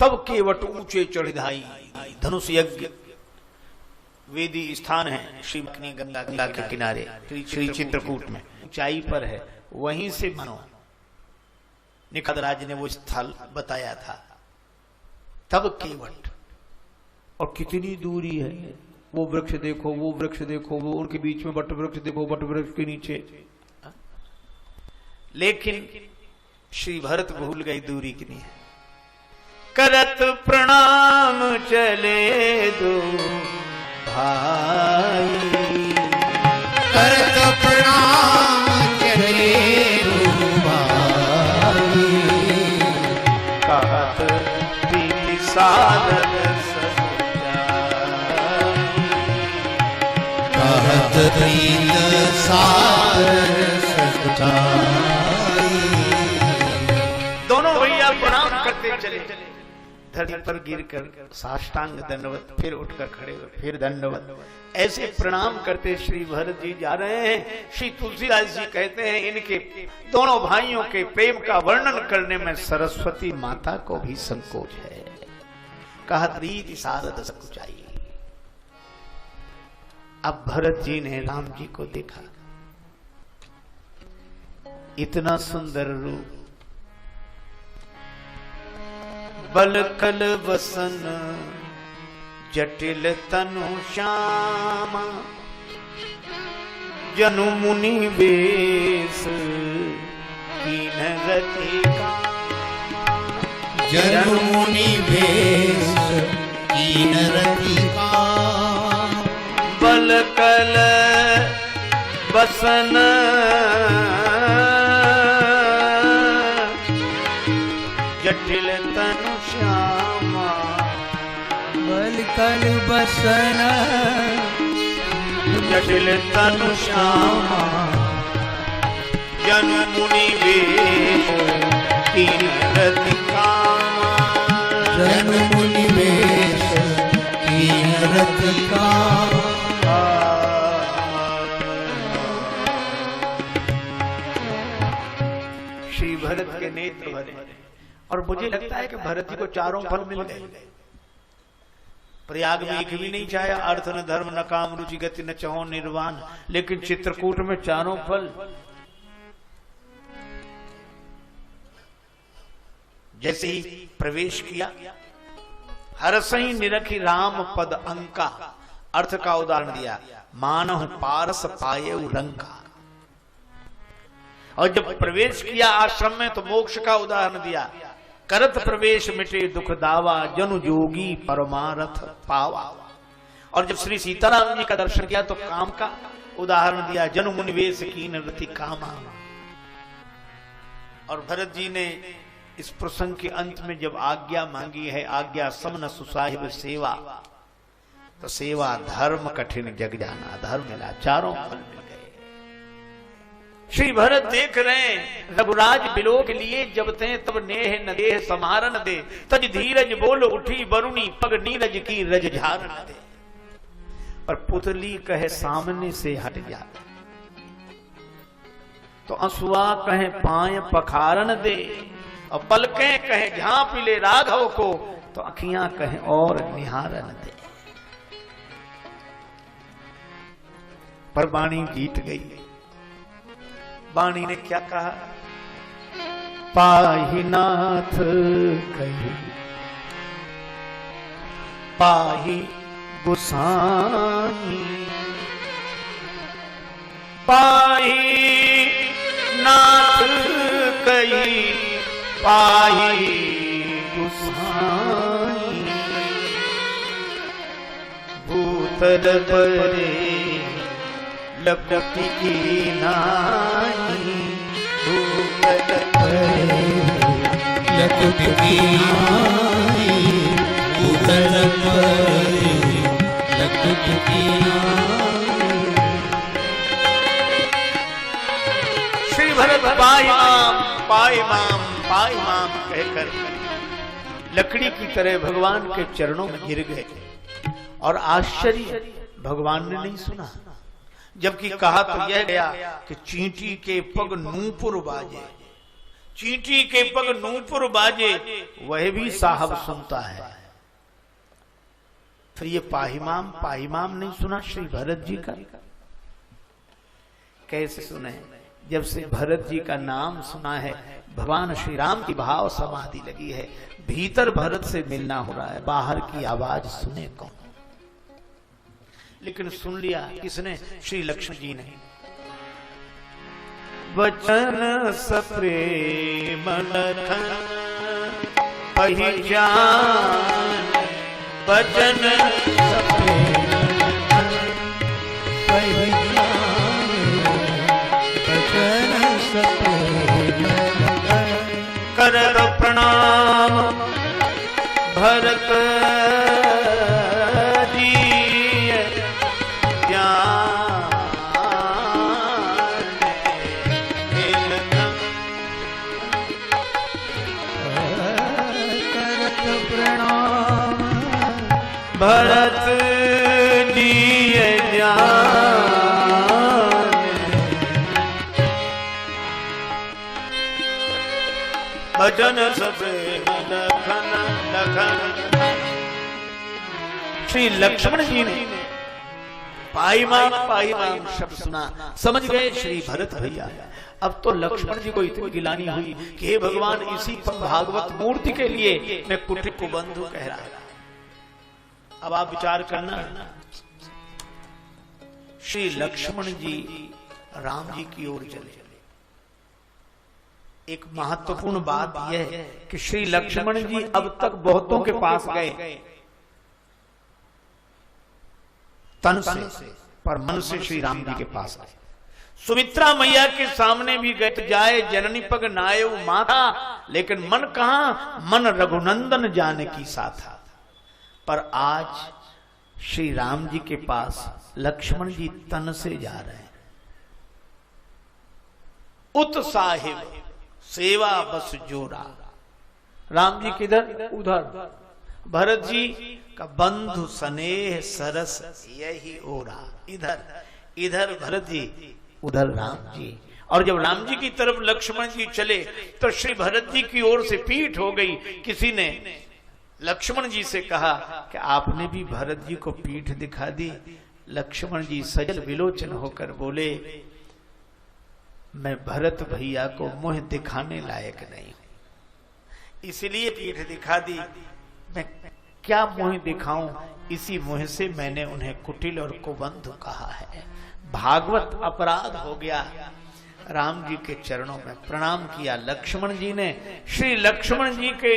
A: तब केवट ऊंचे चढ़ाई धनुष यज्ञ वेदी स्थान है श्री गंगा के किनारे श्री चित्रकूट में ऊंचाई पर है। वहीं से मानो निषादराज ने वो स्थल बताया था। तब केवट, और कितनी दूरी है, वो वृक्ष देखो, वो वृक्ष देखो, वो उनके बीच में वट वृक्ष देखो, वट वृक्ष के नीचे। लेकिन श्री भरत भूल गई दूरी कितनी है। करत प्रणाम चले दो भाई,
B: करत प्रणाम चले दो भाई,
A: कहत प्रीति सादर
B: कहत प्रीत सादर सजाई।
A: दोनों भैया प्रणाम करते चले, धरती पर गिरकर साष्टांग दंडवत, फिर उठकर खड़े हुए, फिर दंडवत, ऐसे प्रणाम करते श्री भरत जी जा रहे हैं। श्री तुलसीदास जी कहते हैं इनके दोनों भाइयों के प्रेम का वर्णन करने में सरस्वती माता को भी संकोच है। कहत प्रीति सारद सकुचाई। अब भरत जी ने राम जी को देखा, इतना सुंदर रूप, बल कल वसन जटिल तनु श्याम, जनु मुनि वेश कीन रति का,
B: जनु मुनि वेश कीन रति का,
A: बल कल वसन जटिल तनु श्यामा,
B: बल कल बसन
A: जटिल तनु श्यामा, जनु मुनि वेश कीन रति कामा,
B: जनु मुनि वेश कीन रति कामा।
A: श्री भरत के नेत्र भरे, और मुझे लगता है कि भरत जी को चारों फल मिल गए। प्रयाग में एक भी नहीं चाहे, अर्थ न धर्म न काम रुचि गति न चहो निर्वाण, लेकिन चित्रकूट में चारों फल। जैसे ही प्रवेश किया, हरसई निरखी राम पद अंका, अर्थ का उदाहरण दिया, मानव पारस पाये रंका। और जब प्रवेश किया आश्रम में तो मोक्ष का उदाहरण दिया, करत प्रवेश मिटे दुख दावा, जनु जोगी परमारथ पावा। और जब श्री सीताराम जी का दर्शन किया तो काम का उदाहरण दिया, जनु मुनिवेश कीन रति कामा। और भरत जी ने इस प्रसंग के अंत में जब आज्ञा मांगी है, आज्ञा समन सुसाहिब सेवा, तो सेवा धर्म कठिन जग जाना, धर्म मिला, चारों फल मिल गए। श्री भरत देख रहे हैं, रघुराज बिलोक लिए जब ते तब नेह न देह समारन दे, तज धीरज बोल उठी बरुणी, पग नीरज की रज झारन दे। और पुतली कहे सामने से हट जा, तो असुआ कहे पाए पखारन दे, और पलकें कहे झांप ले राघव को, तो अखियां कहे और निहारन दे। पर वाणी जीत गई। वाणी ने क्या कहा, पाहि नाथ कही पाहि गोसाई, पाहि नाथ कही पाहि गोसाई, भूतल परे लपटी की नाई, भूतल परे
B: लपटी की नाई, भूतल परे लपटी की नाई।
A: श्री भरत पाई माम पाई माम पाई माम कहकर लकड़ी की तरह भगवान के चरणों में गिर गए। और आश्चर्य भगवान ने नहीं सुना, जबकि कहा तो यह गया कि चींटी के पग नूपुर बाजे, चींटी के पग नूपुर बाजे, वह भी साहब सुनता है। फिर ये पाहिमाम नहीं सुना श्री भरत जी का? कैसे सुने? जब से भरत जी का नाम सुना है, भगवान श्री राम की भाव समाधि लगी है। भीतर भरत से मिलना हो रहा है, बाहर की आवाज सुने कौन? लेकिन सुन लिया किसने? श्री लक्ष्मण जी ने। वचन सप्रेम लखन पहिचान, वचन सप्रेम कर प्रणाम भरत जी, ज्ञान करत प्रणाम भरत जी ज्ञान, भजन सप्रेम लखन लखन। श्री लक्ष्मण जी ने पाई माम शब्द सुना, समझ गए श्री भरत भैया। अब तो लक्ष्मण जी को इतनी गिलानी हुई कि हे भगवान, इसी भागवत मूर्ति के लिए मैं कुटिल को बंधु कह रहा था। अब आप विचार करना, श्री लक्ष्मण जी राम जी की ओर चले। एक महत्वपूर्ण बात यह है कि श्री लक्ष्मण जी अब तक बहुतों के पास गए तन से, पर मन से श्री राम जी के पास आए। सुमित्रा मैया के सामने भी गए, जाए जननी पग नायव माता, लेकिन मन कहां? मन रघुनंदन जाने की साथा। पर आज श्री राम जी के पास लक्ष्मण जी तन से जा रहे हैं। उत साहिब सेवा बस जोरा। राम जी किधर? उधर। भरत जी का बंधु स्नेह सरस यही ओरा। इधर इधर भरत जी, उधर राम जी। और जब राम जी की तरफ लक्ष्मण जी चले तो श्री भरत जी की ओर से पीठ हो गई। किसी ने लक्ष्मण जी से कहा कि आपने भी भरत जी को पीठ दिखा दी। लक्ष्मण जी सजल विलोचन होकर बोले, मैं भरत भैया को मुंह दिखाने लायक नहीं हूं, इसलिए पीठ दिखा दी। मैं क्या मुंह दिखाऊं? इसी मुंह से मैंने उन्हें कुटिल और कुबंधु कहा है। भागवत अपराध हो गया। राम जी के चरणों में प्रणाम किया लक्ष्मण जी ने। श्री लक्ष्मण जी के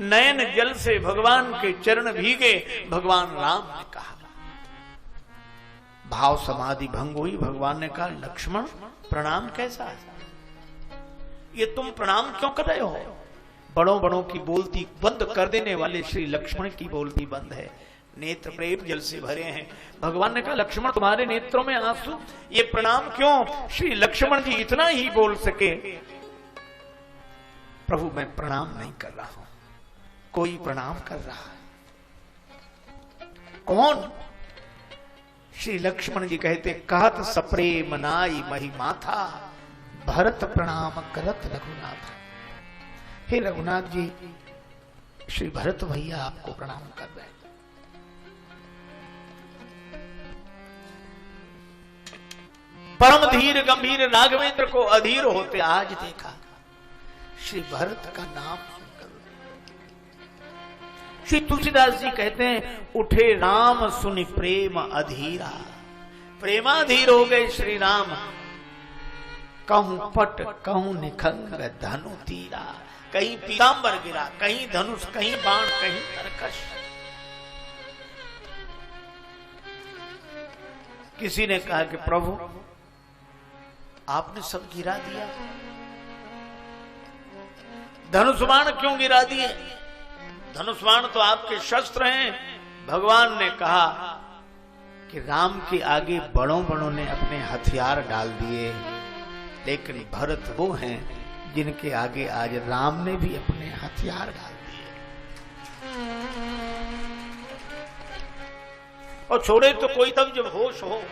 A: नयन जल से भगवान के चरण भीगे। भगवान राम ने कहा, भाव समाधि भंग हुई। भगवान ने कहा, लक्ष्मण प्रणाम कैसा? ये तुम प्रणाम क्यों कर रहे हो? बड़ों बड़ों की बोलती बंद कर देने वाले श्री लक्ष्मण की बोलती बंद है। नेत्र प्रेम जल से भरे हैं। भगवान ने कहा, लक्ष्मण तुम्हारे नेत्रों में आंसू, ये प्रणाम क्यों? श्री लक्ष्मण जी इतना ही बोल सके, प्रभु मैं प्रणाम नहीं कर रहा हूं, कोई प्रणाम कर रहा है। कौन? श्री लक्ष्मण जी कहते, कहत सप्रेम नाई महिमा था, भरत प्रणाम करत रघुनाथ। हे रघुनाथ जी, श्री भरत भैया आपको प्रणाम कर रहे हैं। परम धीर गंभीर राघवेंद्र को अधीर होते आज देखा। श्री भरत का नाम सुनकर श्री तुलसीदास जी कहते हैं, उठे राम सुनि प्रेम अधीरा। प्रेमाधीर हो गए श्री राम। कहूं पट कहूं निखंग धनु तीरा। कहीं पीतांबर गिरा, कहीं धनुष, कहीं बाण, कहीं तरकश। किसी ने कहा कि प्रभु आपने सब गिरा दिया, धनुष बाण क्यों गिरा दिए? धनुष बाण तो आपके शस्त्र हैं। भगवान ने कहा कि राम के आगे बड़ों बड़ों ने अपने हथियार डाल दिए, लेकिन भरत वो हैं जिनके आगे आज राम ने भी अपने हथियार डाल दिए। और छोड़े तो कोई तब जब होश हो।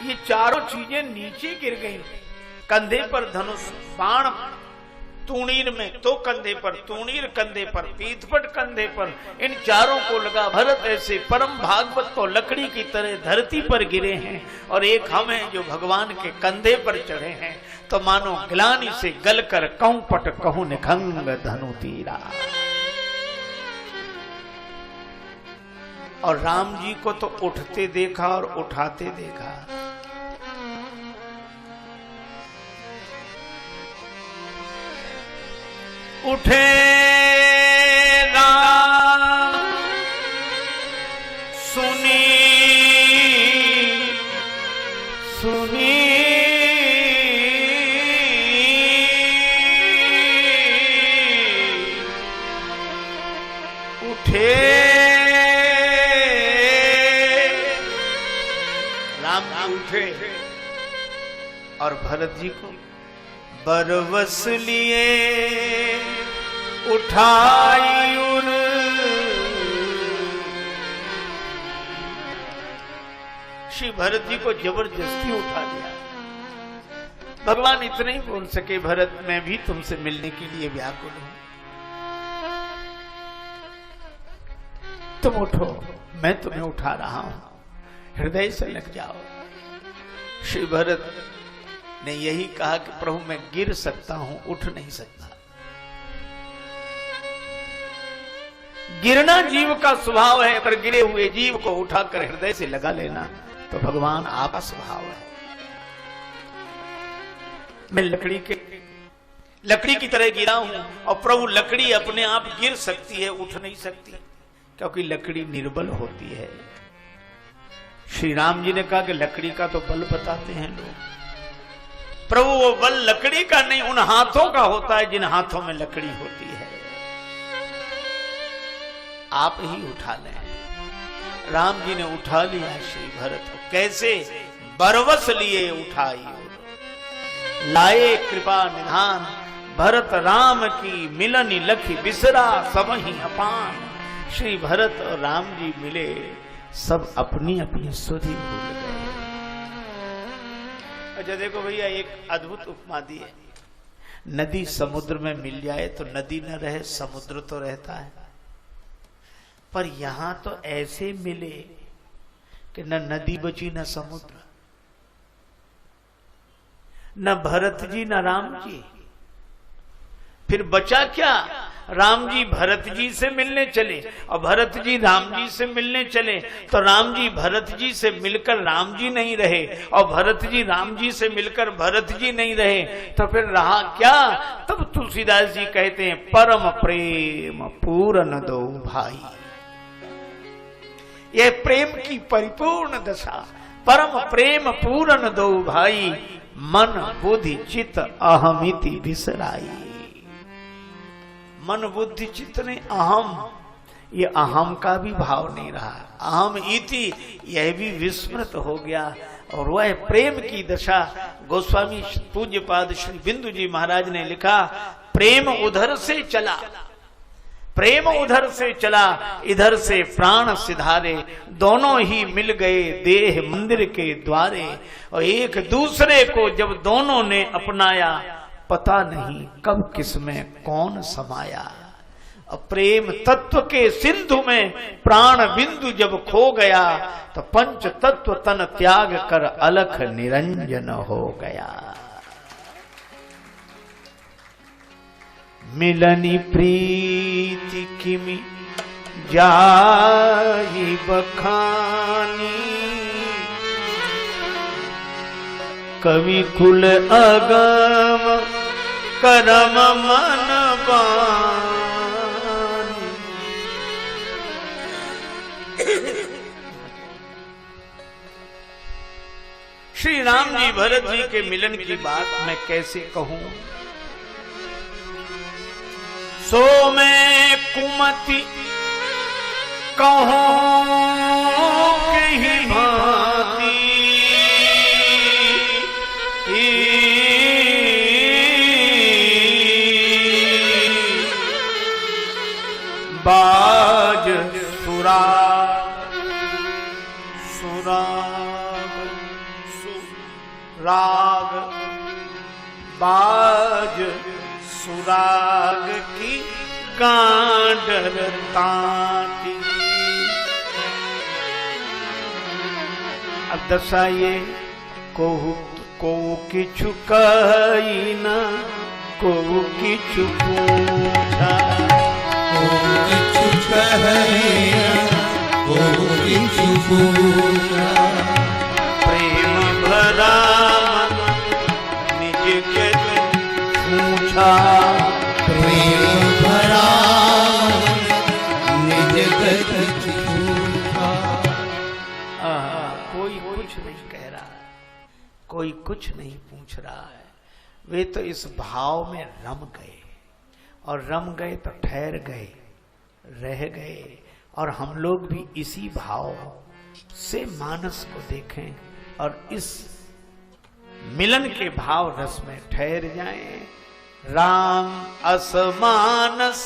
A: ये चारों चीजें नीचे गिर गई। कंधे पर धनुष बाण, तूणीर में तो कंधे पर, तूणीर कंधे पर, पीठपट कंधे पर, इन चारों को लगा। भरत ऐसे परम भागवत तो लकड़ी की तरह धरती पर गिरे हैं और एक हम हैं जो भगवान के कंधे पर चढ़े हैं। तो मानो ग्लानि से गलकर कहूं पट कहूं निखंग धनु तीरा। और राम जी को तो उठते देखा और उठाते देखा। उठे राम सुनी सुनी उठे राम जी उठे और भरत जी को बरवस लिए उठाई उर। श्री भरत जी को जबरदस्ती उठा लिया। भगवान इतना ही बोल सके, भरत मैं भी तुमसे मिलने के लिए व्याकुल हूं, तुम उठो, मैं तुम्हें उठा रहा हूं, हृदय से लग जाओ। श्री भरत ने यही कहा कि प्रभु मैं गिर सकता हूं, उठ नहीं सकता। गिरना जीव का स्वभाव है, पर गिरे हुए जीव को उठाकर हृदय से लगा लेना तो भगवान आपका स्वभाव है। मैं लकड़ी की तरह गिरा हूं और प्रभु लकड़ी अपने आप गिर सकती है, उठ नहीं सकती, क्योंकि लकड़ी निर्बल होती है। श्री राम जी ने कहा कि लकड़ी का तो बल बताते हैं लोग, प्रभु वो बल लकड़ी का नहीं, उन हाथों का होता है जिन हाथों में लकड़ी होती है। आप ही उठा लें। राम जी ने उठा लिया श्री भरत। कैसे? बरवस लिए उठाई लाए कृपा निधान। भरत राम की मिलनी लखी बिसरा सब ही अपान। श्री भरत और राम जी मिले, सब अपनी अपनी सुधि भूल गए। अच्छा देखो भैया, एक अद्भुत उपमा दी है। नदी समुद्र में मिल जाए तो नदी न रहे, समुद्र तो रहता है। पर यहां तो ऐसे मिले कि न नदी बची न समुद्र, न भरत जी न राम जी। फिर बचा क्या? राम जी भरत जी से मिलने चले और भरत जी राम जी से मिलने चले, तो राम जी भरत जी से मिलकर राम जी नहीं रहे और भरत जी राम जी से मिलकर भरत जी नहीं रहे, तो फिर रहा क्या? तब तुलसीदास जी कहते हैं परम प्रेम पूर्ण दो भाई। यह प्रेम की परिपूर्ण दशा, परम प्रेम पूर्ण दो भाई, मन बुद्धि चित्त अहमिति बिसराई। मन बुद्धि चित्त ने अहम, ये अहम का भी भाव नहीं रहा, अहम इति यह भी विस्मृत हो गया। और वह प्रेम की दशा गोस्वामी पूज्यपाद श्री बिंदु जी महाराज ने लिखा, प्रेम उधर से चला, प्रेम उधर से चला, इधर से प्राण सिधारे, दोनों ही मिल गए देह मंदिर के द्वारे। और एक दूसरे को जब दोनों ने अपनाया, पता नहीं कब किसमें कौन समाया। प्रेम तत्व के सिंधु में प्राण बिंदु जब खो गया, तो पंच तत्व तन त्याग कर अलख निरंजन हो गया। मिलनी प्रीति किमि जाई बखानी, कवि कुल अगम करम मन बानी। श्री राम जी भरत जी के मिलन की बात मैं कैसे कहूं? सो मैं कुमति कहूं कहीं भांति, बाज सुराग बाज सुराग की गांडर ताती। अब दशा ये को किछु कही न को किछु पूछा,
B: को किछु कही न को किछु पूछा।
A: प्रेम भरा मन निज गत पूछा,
B: प्रेम भरा निज गत पूछा।
A: कोई कुछ नहीं कह रहा है, कोई कुछ नहीं पूछ रहा है। वे तो इस भाव में रम गए, और रम गए तो ठहर गए, रह गए। और हम लोग भी इसी भाव से मानस को देखें और इस मिलन के भाव रस में ठहर जाएं। राम अस मानस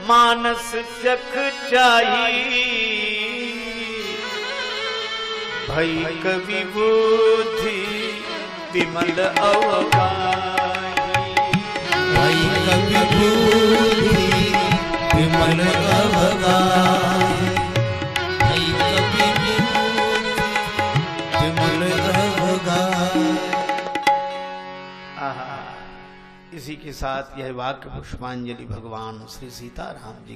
A: मानस जख चाही, भई कवि बुद्धि विमल अवगाही।
B: भई कवि बुद्धि विमल अवगाही। भई कवि बुद्धि विमल अवगाही।
A: इसी के साथ यह वाक्य पुष्पांजलि भगवान श्री सीताराम जी